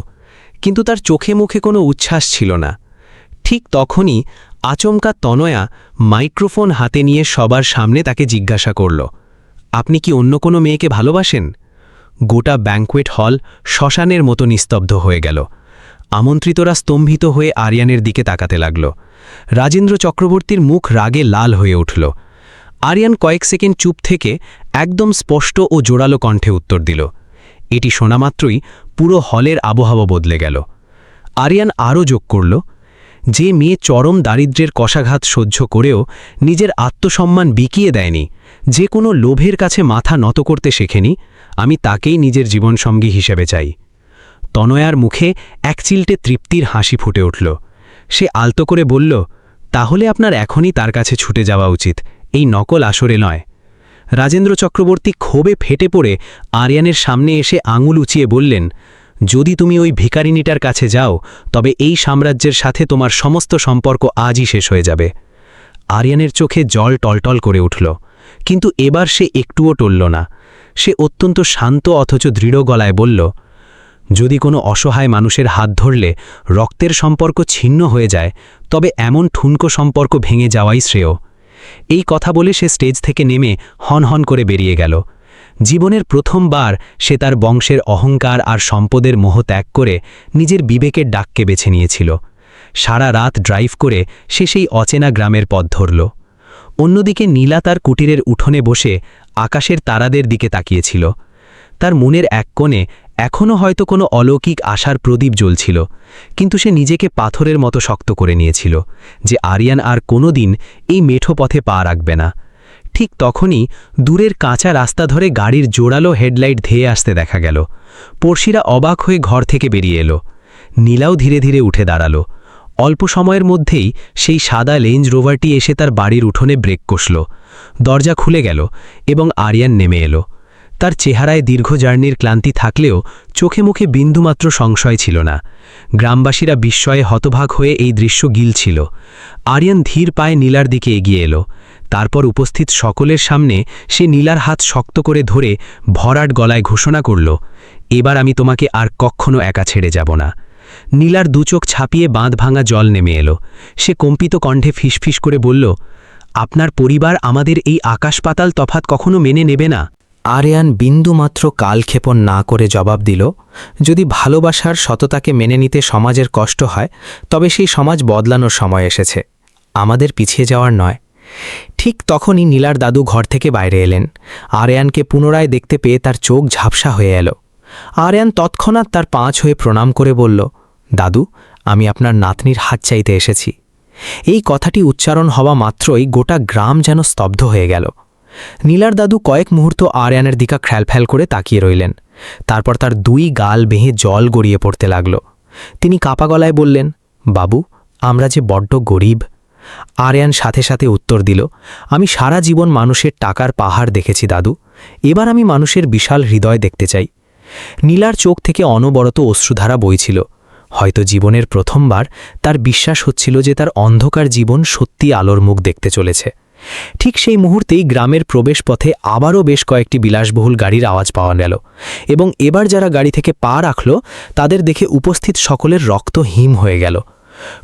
কিন্তু তার চোখে মুখে কোনো উচ্ছ্বাস ছিল না। ঠিক তখনই আচমকা তনয়া মাইক্রোফোন হাতে নিয়ে সবার সামনে তাকে জিজ্ঞাসা করল, আপনি কি অন্য কোনো মেয়েকে ভালোবাসেন? গোটা ব্যাঙ্কোয়েট হল শ্মশানের মতো নিস্তব্ধ হয়ে গেল। আমন্ত্রিতরা স্তম্ভিত হয়ে আরিয়ানের দিকে তাকাতে লাগল। রাজেন্দ্র চক্রবর্তীর মুখ রাগে লাল হয়ে উঠল। আরিয়ান কয়েক সেকেন্ড চুপ থেকে একদম স্পষ্ট ও জোরালো কণ্ঠে উত্তর দিল। এটি শোনামাত্রই পুরো হলের আবহাওয়া বদলে গেল। আরিয়ান আরও যোগ করল, যে মেয়ে চরম দারিদ্র্যের কষাঘাত সহ্য করেও নিজের আত্মসম্মান বিকিয়ে দেয়নি, যে কোনো লোভের কাছে মাথা নত করতে শেখেনি, আমি তাকেই নিজের জীবনসঙ্গী হিসেবে চাই। তনয়ার মুখে একচিলটে তৃপ্তির হাসি ফুটে উঠল। সে আলতো করে বলল, তাহলে আপনার এখনই তার কাছে ছুটে যাওয়া উচিত, এই নকল আসরে নয়। রাজেন্দ্র চক্রবর্তী ক্ষোভে ফেটে পড়ে আরিয়ানের সামনে এসে আঙুল উঁচিয়ে বললেন, যদি তুমি ওই ভিখারিনীটার কাছে যাও তবে এই সাম্রাজ্যের সাথে তোমার সমস্ত সম্পর্ক আজই শেষ হয়ে যাবে। আরিয়ানের চোখে জল টলটল করে উঠল, কিন্তু এবার সে একটুও টলল না। সে অত্যন্ত শান্ত অথচ দৃঢ় গলায় বলল, যদি কোনো অসহায় মানুষের হাত ধরলে রক্তের সম্পর্ক ছিন্ন হয়ে যায়, তবে এমন ঠুনকো সম্পর্ক ভেঙে যাওয়াই শ্রেয়। এই কথা বলে সে স্টেজ থেকে নেমে হনহন করে বেরিয়ে গেল। জীবনের প্রথমবার সে তার বংশের অহংকার আর সম্পদের মোহ ত্যাগ করে নিজের বিবেকের ডাককে বেছে নিয়েছিল। সারা রাত ড্রাইভ করে সে সেই অচেনা গ্রামের পথ ধরল। অন্যদিকে নীলা তার কুটিরের উঠোনে বসে আকাশের তারাদের দিকে তাকিয়েছিল। তার মনের এক কোণে এখনও হয়তো কোনো অলৌকিক আশার প্রদীপ জ্বলছিল, কিন্তু সে নিজেকে পাথরের মতো শক্ত করে নিয়েছিল যে আরিয়ান আর কোনো দিন এই মেঠো পথে পা রাখবে না। ঠিক তখনই দূরের কাঁচা রাস্তা ধরে গাড়ির জোরালো হেডলাইট ধেয়ে আসতে দেখা গেল। পড়শিরা অবাক হয়ে ঘর থেকে বেরিয়ে এলো। নীলাও ধীরে ধীরে উঠে দাঁড়ালো। অল্প সময়ের মধ্যেই সেই সাদা রেঞ্জ রোভারটি এসে তার বাড়ির উঠোনে ব্রেক কষল। দরজা খুলে গেল এবং আরিয়ান নেমে এলো। তার চেহারায় দীর্ঘ জার্নির ক্লান্তি থাকলেও চোখে মুখে বিন্দুমাত্র সংশয় ছিল না। গ্রামবাসীরা বিস্ময়ে হতভাগ হয়ে এই দৃশ্য গিলছিল। আরিয়ান ধীর পায়ে নীলার দিকে এগিয়ে এলো। তারপর উপস্থিত সকলের সামনে সে নীলার হাত শক্ত করে ধরে ভরাট গলায় ঘোষণা করল, এবার আমি তোমাকে আর কখনো একা ছেড়ে যাব না। নীলার দুচোখ ছাপিয়ে বাঁধ ভাঙা জল নেমে এলো। সে কম্পিত কণ্ঠে ফিসফিস করে বলল, আপনার পরিবার আমাদের এই আকাশ পাতাল তফাৎ কখনো মেনে নেবে না। আরিয়ান বিন্দুমাত্র কালক্ষেপণ না করে জবাব দিল, যদি ভালোবাসার সততাকে মেনে নিতে সমাজের কষ্ট হয়, তবে সেই সমাজ বদলানোর সময় এসেছে, আমাদের পিছিয়ে যাওয়ার নয়। ঠিক তখনই নীলার দাদু ঘর থেকে বাইরে এলেন। আরিয়ানকে পুনরায় দেখতে পেয়ে তার চোখ ঝাপসা হয়ে এলো। আরিয়ান তৎক্ষণাৎ তার পাঁচ হয়ে প্রণাম করে বলল, দাদু, আমি আপনার নাতনির হাত চাইতে এসেছি। এই কথাটি উচ্চারণ হওয়া মাত্রই গোটা গ্রাম যেন স্তব্ধ হয়ে গেল। নীলার দাদু কয়েক মুহূর্ত আরিয়ানের দিকে খ্যালফ্যাল করে তাকিয়ে রইলেন। তারপর তার দুই গাল বেঁধে জল গড়িয়ে পড়তে লাগল। তিনি কাপা গলায় বললেন, বাবু, আমরা যে বড্ড গরিব। আরিয়ান সাথে সাথে উত্তর দিল, আমি সারা জীবন মানুষের টাকার পাহাড় দেখেছি দাদু, এবার আমি মানুষের বিশাল হৃদয় দেখতে চাই। নীলার চোখ থেকে অনবরত অশ্রুধারা বইছিল। হয়তো জীবনের প্রথমবার তার বিশ্বাস হচ্ছিল যে তার অন্ধকার জীবন সত্যি আলোর মুখ দেখতে চলেছে। ঠিক সেই মুহূর্তেই গ্রামের প্রবেশপথে আবারও বেশ কয়েকটি বিলাসবহুল গাড়ির আওয়াজ পাওয়া গেল, এবং এবার যারা গাড়ি থেকে পা রাখল তাদের দেখে উপস্থিত সকলের রক্ত হিম হয়ে গেল।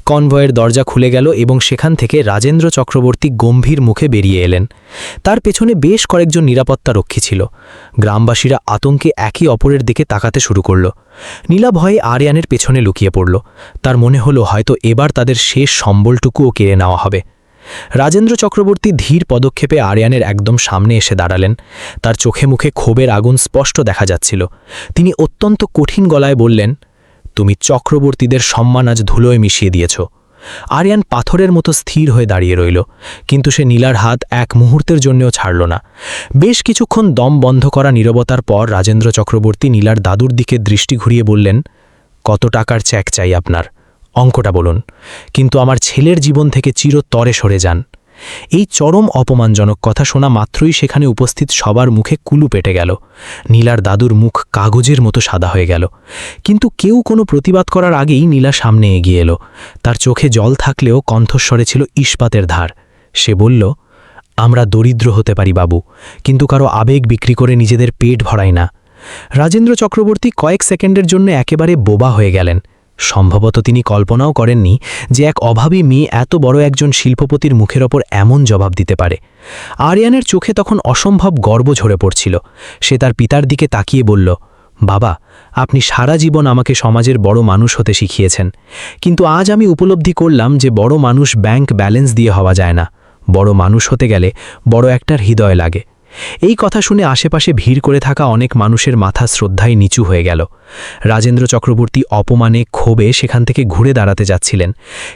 কনভয়ের দরজা খুলে গেল এবং সেখান থেকে রাজেন্দ্র চক্রবর্তী গম্ভীর মুখে বেরিয়ে এলেন। তার পেছনে বেশ কয়েকজন নিরাপত্তা রক্ষী ছিল। গ্রামবাসীরা আতঙ্কে একে অপরের দিকে তাকাতে শুরু করল। নীলা ভয়ে আরিয়ানের পেছনে লুকিয়ে পড়ল। তার মনে হলো হয়তো এবার তাদের শেষ সম্বলটুকুও কেড়ে নেওয়া হবে। রাজেন্দ্র চক্রবর্তী ধীর পদক্ষেপে আরিয়ানের একদম সামনে এসে দাঁড়ালেন। তার চোখে মুখে ক্ষোভের আগুন স্পষ্ট দেখা যাচ্ছিল। তিনি অত্যন্ত কঠিন গলায় বললেন, তুমি চক্রবর্তীদের সম্মান আজ ধুলোয় মিশিয়ে দিয়েছ। আরিয়ান পাথরের মতো স্থির হয়ে দাঁড়িয়ে রইল, কিন্তু সে নীলার হাত এক মুহূর্তের জন্যও ছাড়ল না। বেশ কিছুক্ষণ দম বন্ধ করা নীরবতার পর রাজেন্দ্র চক্রবর্তী নীলার দাদুর দিকে দৃষ্টি ঘুরিয়ে বললেন, কত টাকার চেক চাই আপনার? অঙ্কটা বলুন, কিন্তু আমার ছেলের জীবন থেকে চিরতরে সরে যান। এই চরম অপমানজনক কথা শোনা মাত্রই সেখানে উপস্থিত সবার মুখে কুলু পেটে গেল। নীলার দাদুর মুখ কাগজের মতো সাদা হয়ে গেল, কিন্তু কেউ কোনো প্রতিবাদ করার আগেই নীলা সামনে এগিয়ে এলো। তার চোখে জল থাকলেও কণ্ঠস্বরে ছিল ইস্পাতের ধার। সে বলল, আমরা দরিদ্র হতে পারি বাবু, কিন্তু কারো আবেগ বিক্রি করে নিজেদের পেট ভরাই না। রাজেন্দ্র চক্রবর্তী কয়েক সেকেন্ডের জন্য একেবারে বোবা হয়ে গেলেন। সম্ভবত তিনি কল্পনাও করেননি যে এক অভাবী মেয়ে এত বড় একজন শিল্পপতির মুখের ওপর এমন জবাব দিতে পারে। আরিয়ানের চোখে তখন অসম্ভব গর্ব ঝরে পড়ছিল। সে তার পিতার দিকে তাকিয়ে বলল, বাবা, আপনি সারা জীবন আমাকে সমাজের বড় মানুষ হতে শিখিয়েছেন, কিন্তু আজ আমি উপলব্ধি করলাম যে বড় মানুষ ব্যাংক ব্যালেন্স দিয়ে হওয়া যায় না। বড় মানুষ হতে গেলে বড় একটার হৃদয় লাগে। এই কথা শুনে আশেপাশে ভিড় করে থাকা অনেক মানুষের মাথা শ্রদ্ধায় নিচু হয়ে গেল। রাজেন্দ্র চক্রবর্তী অপমানে ক্ষোভে সেখান থেকে ঘুরে দাঁড়াতে যাচ্ছিলেন,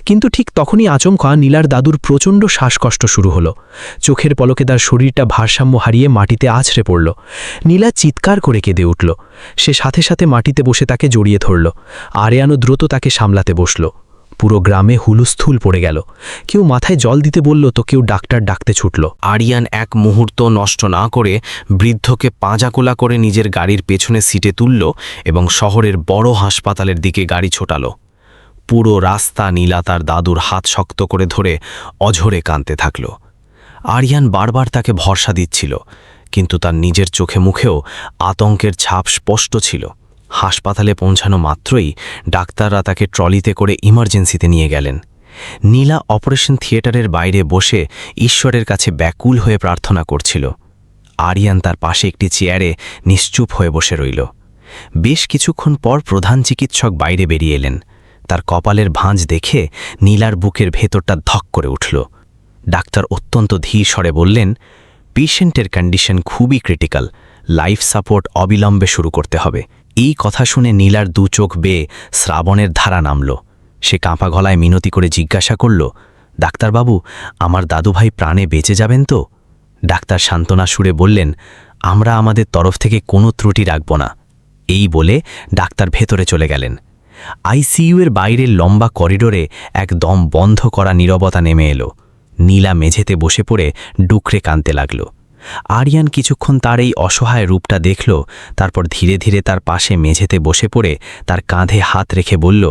কিন্তু ঠিক তখনই আচমকা নীলার দাদুর প্রচণ্ড শ্বাসকষ্ট শুরু হলো। চোখের পলকে তার শরীরটা ভারসাম্য হারিয়ে মাটিতে আছড়ে পড়ল। নীলা চিৎকার করে কেঁদে উঠল। সে সাথে সাথে মাটিতে বসে তাকে জড়িয়ে ধরল। আরিয়ানও দ্রুত তাকে সামলাতে বসল। পুরো গ্রামে হুলুস্থুল পড়ে গেল। কেউ মাথায় জল দিতে বলল তো কেউ ডাক্তার ডাকতে ছুটল। আরিয়ান এক মুহূর্ত নষ্ট না করে বৃদ্ধকে পাঁজাকোলা করে নিজের গাড়ির পেছনে সিটে তুলল এবং শহরের বড় হাসপাতালের দিকে গাড়ি ছোটাল। পুরো রাস্তা নীলা তার দাদুর হাত শক্ত করে ধরে অঝরে কাঁদতে থাকল। আরিয়ান বারবার তাকে ভরসা দিচ্ছিল, কিন্তু তার নিজের চোখে মুখেও আতঙ্কের ছাপ স্পষ্ট ছিল। হাসপাতালে পৌঁছানো মাত্রই ডাক্তাররা তাকে ট্রলিতে করে ইমার্জেন্সিতে নিয়ে গেলেন। নীলা অপারেশন থিয়েটারের বাইরে বসে ঈশ্বরের কাছে ব্যাকুল হয়ে প্রার্থনা করছিল। আরিয়ান তার পাশে একটি চেয়ারে নিশ্চুপ হয়ে বসে রইল। বেশ কিছুক্ষণ পর প্রধান চিকিৎসক বাইরে বেরিয়ে এলেন। তার কপালের ভাঁজ দেখে নীলার বুকের ভেতরটা ধক করে উঠল। ডাক্তার অত্যন্ত ধীর স্বরে বললেন, পেশেন্টের কন্ডিশন খুবই ক্রিটিক্যাল, লাইফ সাপোর্ট অবিলম্বে শুরু করতে হবে। এই কথা শুনে নীলার দু চোখ বেয়ে শ্রাবণের ধারা নামল। সে কাঁপা গলায় মিনতি করে জিজ্ঞাসা করল, ডাক্তারবাবু, আমার দাদুভাই প্রাণে বেঁচে যাবেন তো? ডাক্তার সান্ত্বনা সুরে বললেন, আমরা আমাদের তরফ থেকে কোনো ত্রুটি রাখব না। এই বলে ডাক্তার ভেতরে চলে গেলেন। আইসিইউ এর বাইরের লম্বা করিডোরে একদম বন্ধ করা নীরবতা নেমে এলো। নীলা মেঝেতে বসে পড়ে ডুকরে কাঁদতে লাগল। আরিয়ান কিছুক্ষণ তার এই অসহায় রূপটা দেখল, তারপর ধীরে ধীরে তার পাশে মেঝেতে বসে পড়ে তার কাঁধে হাত রেখে বলল,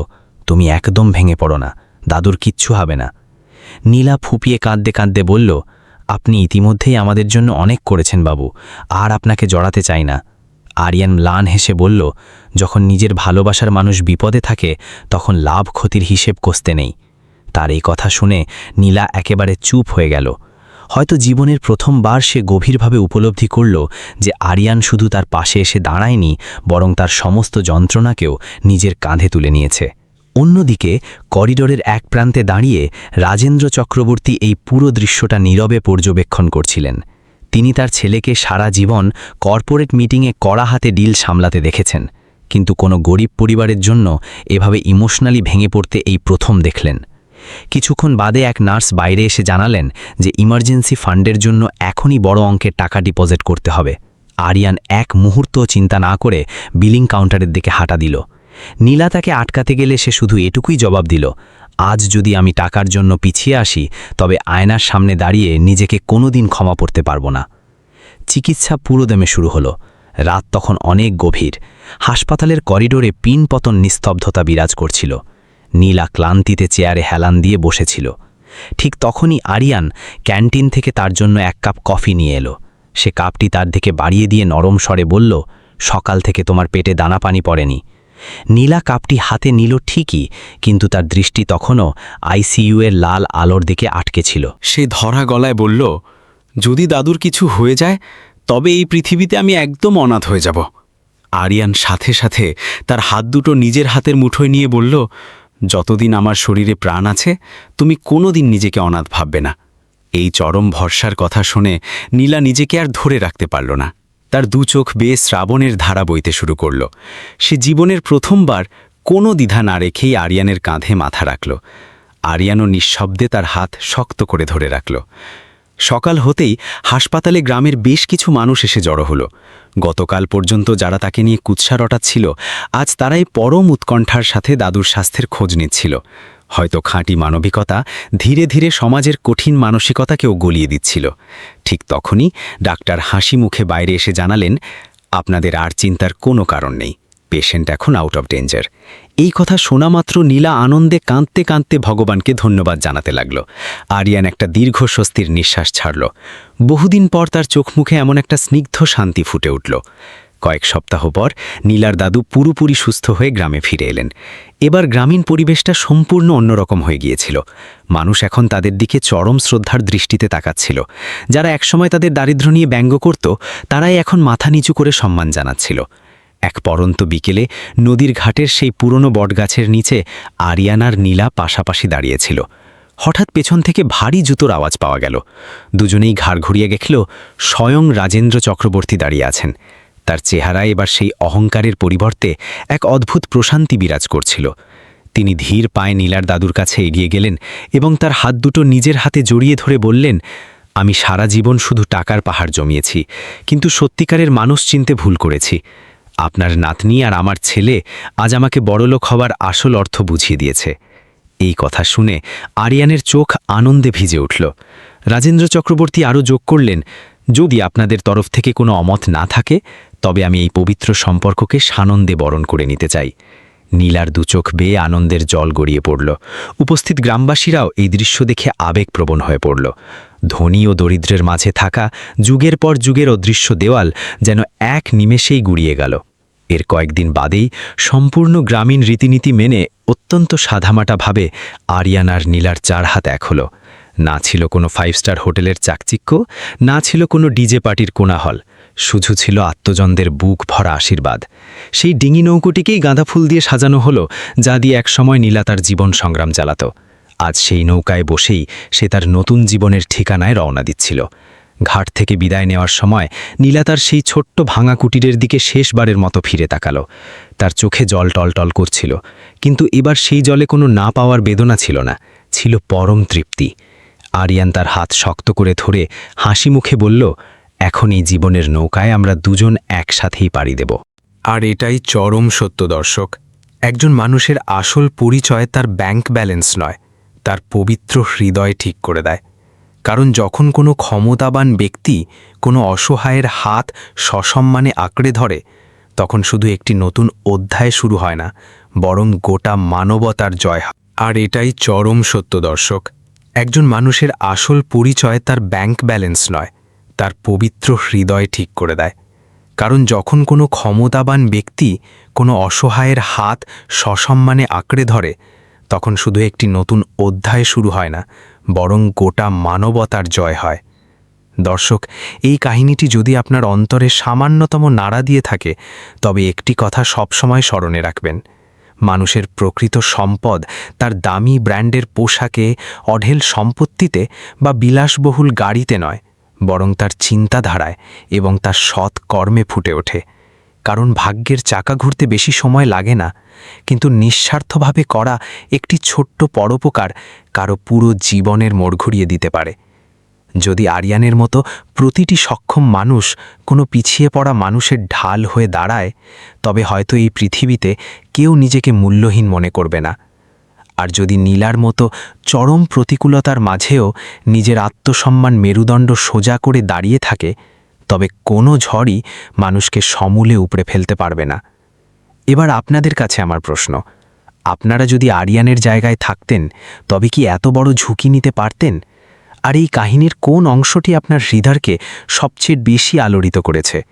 তুমি একদম ভেঙে পড়ো না, দাদুর কিচ্ছু হবে না। নীলা ফুপিয়ে কাঁদতে কাঁদতে বলল, আপনি ইতিমধ্যেই আমাদের জন্য অনেক করেছেন বাবু, আর আপনাকে জড়াতে চাই না। আরিয়ান ম্লান হেসে বলল, যখন নিজের ভালোবাসার মানুষ বিপদে থাকে তখন লাভ ক্ষতির হিসেব কষতে নেই। তার এই কথা শুনে নীলা একেবারে চুপ হয়ে গেল। হয়তো জীবনের প্রথমবার সে গভীরভাবে উপলব্ধি করল যে আরিয়ান শুধু তার পাশে এসে দাঁড়ায়নি, বরং তার সমস্ত যন্ত্রণাকেও নিজের কাঁধে তুলে নিয়েছে। অন্যদিকে করিডোরের এক প্রান্তে দাঁড়িয়ে রাজেন্দ্র চক্রবর্তী এই পুরো দৃশ্যটা নীরবে পর্যবেক্ষণ করছিলেন। তিনি তার ছেলেকে সারা জীবন কর্পোরেট মিটিংয়ে কড়া হাতে ডিল সামলাতে দেখেছেন, কিন্তু কোনো গরিব পরিবারের জন্য এভাবে ইমোশনালি ভেঙে পড়তে এই প্রথম দেখলেন। কিছুক্ষণ বাদে এক নার্স বাইরে এসে জানালেন যে ইমার্জেন্সি ফান্ডের জন্য এখনই বড় অঙ্কের টাকা ডিপোজিট করতে হবে। আরিয়ান এক মুহূর্ত চিন্তা না করে বিলিং কাউন্টারের দিকে হাঁটা দিল। নীলা তাকে আটকাতে গেলে সে শুধু এটুকুই জবাব দিল, আজ যদি আমি টাকার জন্য পিছিয়ে আসি তবে আয়নার সামনে দাঁড়িয়ে নিজেকে কোনোদিন ক্ষমা করতে পারবো না। চিকিৎসা পুরোদমে শুরু হলো। রাত তখন অনেক গভীর। হাসপাতালের করিডোরে পিনপতন নিস্তব্ধতা বিরাজ করছিল। নীলা ক্লান্তিতে চেয়ারে হেলান দিয়ে বসেছিল। ঠিক তখনই আরিয়ান ক্যান্টিন থেকে তার জন্য 1 কাপ কফি নিয়ে এলো। সে কাপটি তার দিকে বাড়িয়ে দিয়ে নরম স্বরে বলল, সকাল থেকে তোমার পেটে দানা পানি পড়েনি। নীলা কাপটি হাতে নিল ঠিকই, কিন্তু তার দৃষ্টি তখনও আইসিইউ এর লাল আলোর দিকে আটকে ছিল। সে ধরা গলায় বলল, যদি দাদুর কিছু হয়ে যায় তবে এই পৃথিবীতে আমি একদম অনাথ হয়ে যাব। আরিয়ান সাথে সাথে তার হাত দুটো নিজের হাতের মুঠোয় নিয়ে বলল, যতদিন আমার শরীরে প্রাণ আছে তুমি কোনোদিন নিজেকে অনাথ ভাববে না। এই চরম ভরসার কথা শুনে নীলা নিজেকে আর ধরে রাখতে পারল না। তার দু চোখ বেয়ে শ্রাবণের ধারা বইতে শুরু করল। সে জীবনের প্রথমবার কোনো দ্বিধা না রেখেই আরিয়ানের কাঁধে মাথা রাখল। আরিয়ানও নিঃশব্দে তার হাত শক্ত করে ধরে রাখল। সকাল হতেই হাসপাতালে গ্রামের বেশ কিছু মানুষ এসে জড়ো হলো। গতকাল পর্যন্ত যারা তাকে নিয়ে কুৎসা রটাচ্ছিল, আজ তারাই পরম উৎকণ্ঠার সাথে দাদুর স্বাস্থ্যের খোঁজ নিচ্ছিল। হয়তো খাঁটি মানবিকতা ধীরে ধীরে সমাজের কঠিন মানসিকতাকেও গলিয়ে দিচ্ছিল। ঠিক তখনই ডাক্তার হাসি মুখে বাইরে এসে জানালেন, আপনাদের আর চিন্তার কোনো কারণ নেই, পেশেন্ট এখন আউট অফ ডেঞ্জার। এই কথা শোনা মাত্র নীলা আনন্দে কাঁদতে কাঁদতে ভগবানকে ধন্যবাদ জানাতে লাগল। আরিয়ান একটা দীর্ঘ স্বস্তির নিঃশ্বাস ছাড়ল। বহুদিন পর তার চোখ মুখে এমন একটা স্নিগ্ধ শান্তি ফুটে উঠল। কয়েক সপ্তাহ পর নীলার দাদু পুরোপুরি সুস্থ হয়ে গ্রামে ফিরে এলেন। এবার গ্রামীণ পরিবেশটা সম্পূর্ণ অন্যরকম হয়ে গিয়েছিল। মানুষ এখন তাদের দিকে চরম শ্রদ্ধার দৃষ্টিতে তাকাচ্ছিল। যারা একসময় তাদের দারিদ্র্য নিয়ে ব্যঙ্গ করত, তারাই এখন মাথা নিচু করে সম্মান জানাচ্ছিল। এক পরন্ত বিকেলে নদীর ঘাটের সেই পুরনো বটগাছের নিচে আরিয়ান আর নীলা পাশাপাশি দাঁড়িয়েছিল। হঠাৎ পেছন থেকে ভারী জুতোর আওয়াজ পাওয়া গেল। দুজনেই ঘাড় ঘুরিয়ে দেখল স্বয়ং রাজেন্দ্র চক্রবর্তী দাঁড়িয়ে আছেন। তার চেহারায় এবার সেই অহংকারের পরিবর্তে এক অদ্ভুত প্রশান্তি বিরাজ করছিল। তিনি ধীর পায়ে নীলার দাদুর কাছে এগিয়ে গেলেন এবং তার হাত দুটো নিজের হাতে জড়িয়ে ধরে বললেন, আমি সারা জীবন শুধু টাকার পাহাড় জমিয়েছি, কিন্তু সত্যিকারের মানুষ চিনতে ভুল করেছি। আপনার নাতনি আর আমার ছেলে আজ আমাকে বড়লোক হওয়ার আসল অর্থ বুঝিয়ে দিয়েছে। এই কথা শুনে আরিয়ানের চোখ আনন্দে ভিজে উঠল। রাজেন্দ্র চক্রবর্তী আরও যোগ করলেন, যদি আপনাদের তরফ থেকে কোনো অমত না থাকে তবে আমি এই পবিত্র সম্পর্ককে সানন্দে বরণ করে নিতে চাই। নীলার দুচোখ বেয়ে আনন্দের জল গড়িয়ে পড়ল। উপস্থিত গ্রামবাসীরাও এই দৃশ্য দেখে আবেগপ্রবণ হয়ে পড়ল। ধনী ও দরিদ্রের মাঝে থাকা যুগের পর যুগের অদৃশ্য দেওয়াল যেন এক নিমেষেই গুড়িয়ে গেল। এর কয়েকদিন বাদেই সম্পূর্ণ গ্রামীণ রীতিনীতি মেনে অত্যন্ত সাধামাটাভাবে আরিয়ান আর নীলার 4 হাত এক হল। না ছিল কোনো 5 স্টার হোটেলের চাকচিক্য, না ছিল কোনো ডিজে পার্টির কোলাহল, শুধু ছিল আত্মজনদের বুক ভরা আশীর্বাদ। সেই ডিঙি নৌকোটিকেই গাঁদা ফুল দিয়ে সাজানো হলো, যা দিয়ে একসময় নীলা তার জীবন সংগ্রাম চালাত। আজ সেই নৌকায় বসেই সে তার নতুন জীবনের ঠিকানায় রওনা দিচ্ছিল। ঘাট থেকে বিদায় নেওয়ার সময় নীলা তার সেই ছোট্ট ভাঙা কুটিরের দিকে শেষবারের মতো ফিরে তাকালো। তার চোখে জল টলটল করছিল, কিন্তু এবার সেই জলে কোনো না পাওয়ার বেদনা ছিল না, ছিল পরম তৃপ্তি। আরিয়ান তার হাত শক্ত করে ধরে হাসি মুখে বলল, এখন এই জীবনের নৌকায় আমরা দুজন একসাথেই পাড়ি দেব। আর এটাই চরম সত্য দর্শক, একজন মানুষের আসল পরিচয় তার ব্যাংক ব্যালেন্স নয়, তার পবিত্র হৃদয় ঠিক করে দেয়। কারণ যখন কোনো ক্ষমতাবান ব্যক্তি কোনো অসহায়ের হাত সসম্মানে আঁকড়ে ধরে, তখন শুধু একটি নতুন অধ্যায় শুরু হয় না, বরং গোটা মানবতার জয় হয়। আর এটাই চরম সত্য দর্শক, একজন মানুষের আসল পরিচয় তার ব্যাংক ব্যালেন্স নয়, তার পবিত্র হৃদয় ঠিক করে দেয়। কারণ যখন কোনো ক্ষমতাবান ব্যক্তি কোনো অসহায়ের হাত সসম্মানে আঁকড়ে ধরে, তখন শুধু একটি নতুন অধ্যায় শুরু হয় না, বরং গোটা মানবতার জয় হয়। দর্শক, এই কাহিনীটি যদি আপনার অন্তরে সামান্যতম নাড়া দিয়ে থাকে, তবে একটি কথা সবসময় স্মরণে রাখবেন, মানুষের প্রকৃত সম্পদ তার দামি ব্র্যান্ডের পোশাকে, অঢেল সম্পত্তিতে বা বিলাসবহুল গাড়িতে নয়, বরং তার চিন্তাধারায় এবং তার সৎ কর্মে ফুটে ওঠে। কারণ ভাগ্যের চাকা ঘুরতে বেশি সময় লাগে না, কিন্তু নিঃস্বার্থভাবে করা একটি ছোট্ট পরোপকার কারো পুরো জীবনের মোড় ঘুরিয়ে দিতে পারে। যদি আরিয়ানের মতো প্রতিটি সক্ষম মানুষ কোনো পিছিয়ে পড়া মানুষের ঢাল হয়ে দাঁড়ায়, তবে হয়তো এই পৃথিবীতে কেউ নিজেকে মূল্যহীন মনে করবে না। আর যদি নীলার মতো চরম প্রতিকূলতার মাঝেও নিজের আত্মসম্মান মেরুদণ্ড সোজা করে দাঁড়িয়ে থাকে, তবে কোনো ঝড়ই মানুষকে সমূলে উপড়ে ফেলতে পারবে না। এবার আপনাদের কাছে আমার প্রশ্ন, আপনারা যদি আরিয়ানের জায়গায় থাকতেন তবে কি এত বড় ঝুঁকি নিতে পারতেন? আর এই কাহিনীর কোন অংশটি আপনার হৃদয়কে সবচেয়ে বেশি আলোড়িত করেছে?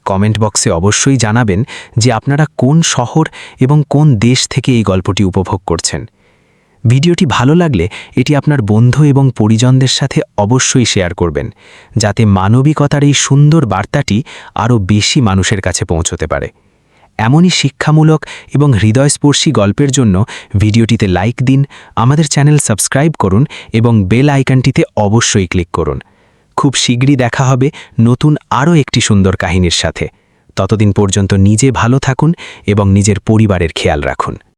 কমেন্ট বক্সে অবশ্যই জানাবেন যে আপনারা কোন শহর এবং কোন দেশ থেকে এই গল্পটি উপভোগ করছেন। ভিডিওটি ভালো লাগলে এটি আপনার বন্ধু এবং পরিজনদের সাথে অবশ্যই শেয়ার করবেন, যাতে মানবিকতার এই সুন্দর বার্তাটি আরও বেশি মানুষের কাছে পৌঁছতে পারে। এমনই শিক্ষামূলক এবং হৃদয়স্পর্শী গল্পের জন্য ভিডিওটিতে লাইক দিন, আমাদের চ্যানেল সাবস্ক্রাইব করুন এবং বেল আইকনটিতে অবশ্যই ক্লিক করুন। খুব শীঘ্রই দেখা হবে নতুন আরও একটি সুন্দর কাহিনীর সাথে। ততদিন পর্যন্ত নিজে ভালো থাকুন এবং নিজের পরিবারের খেয়াল রাখুন।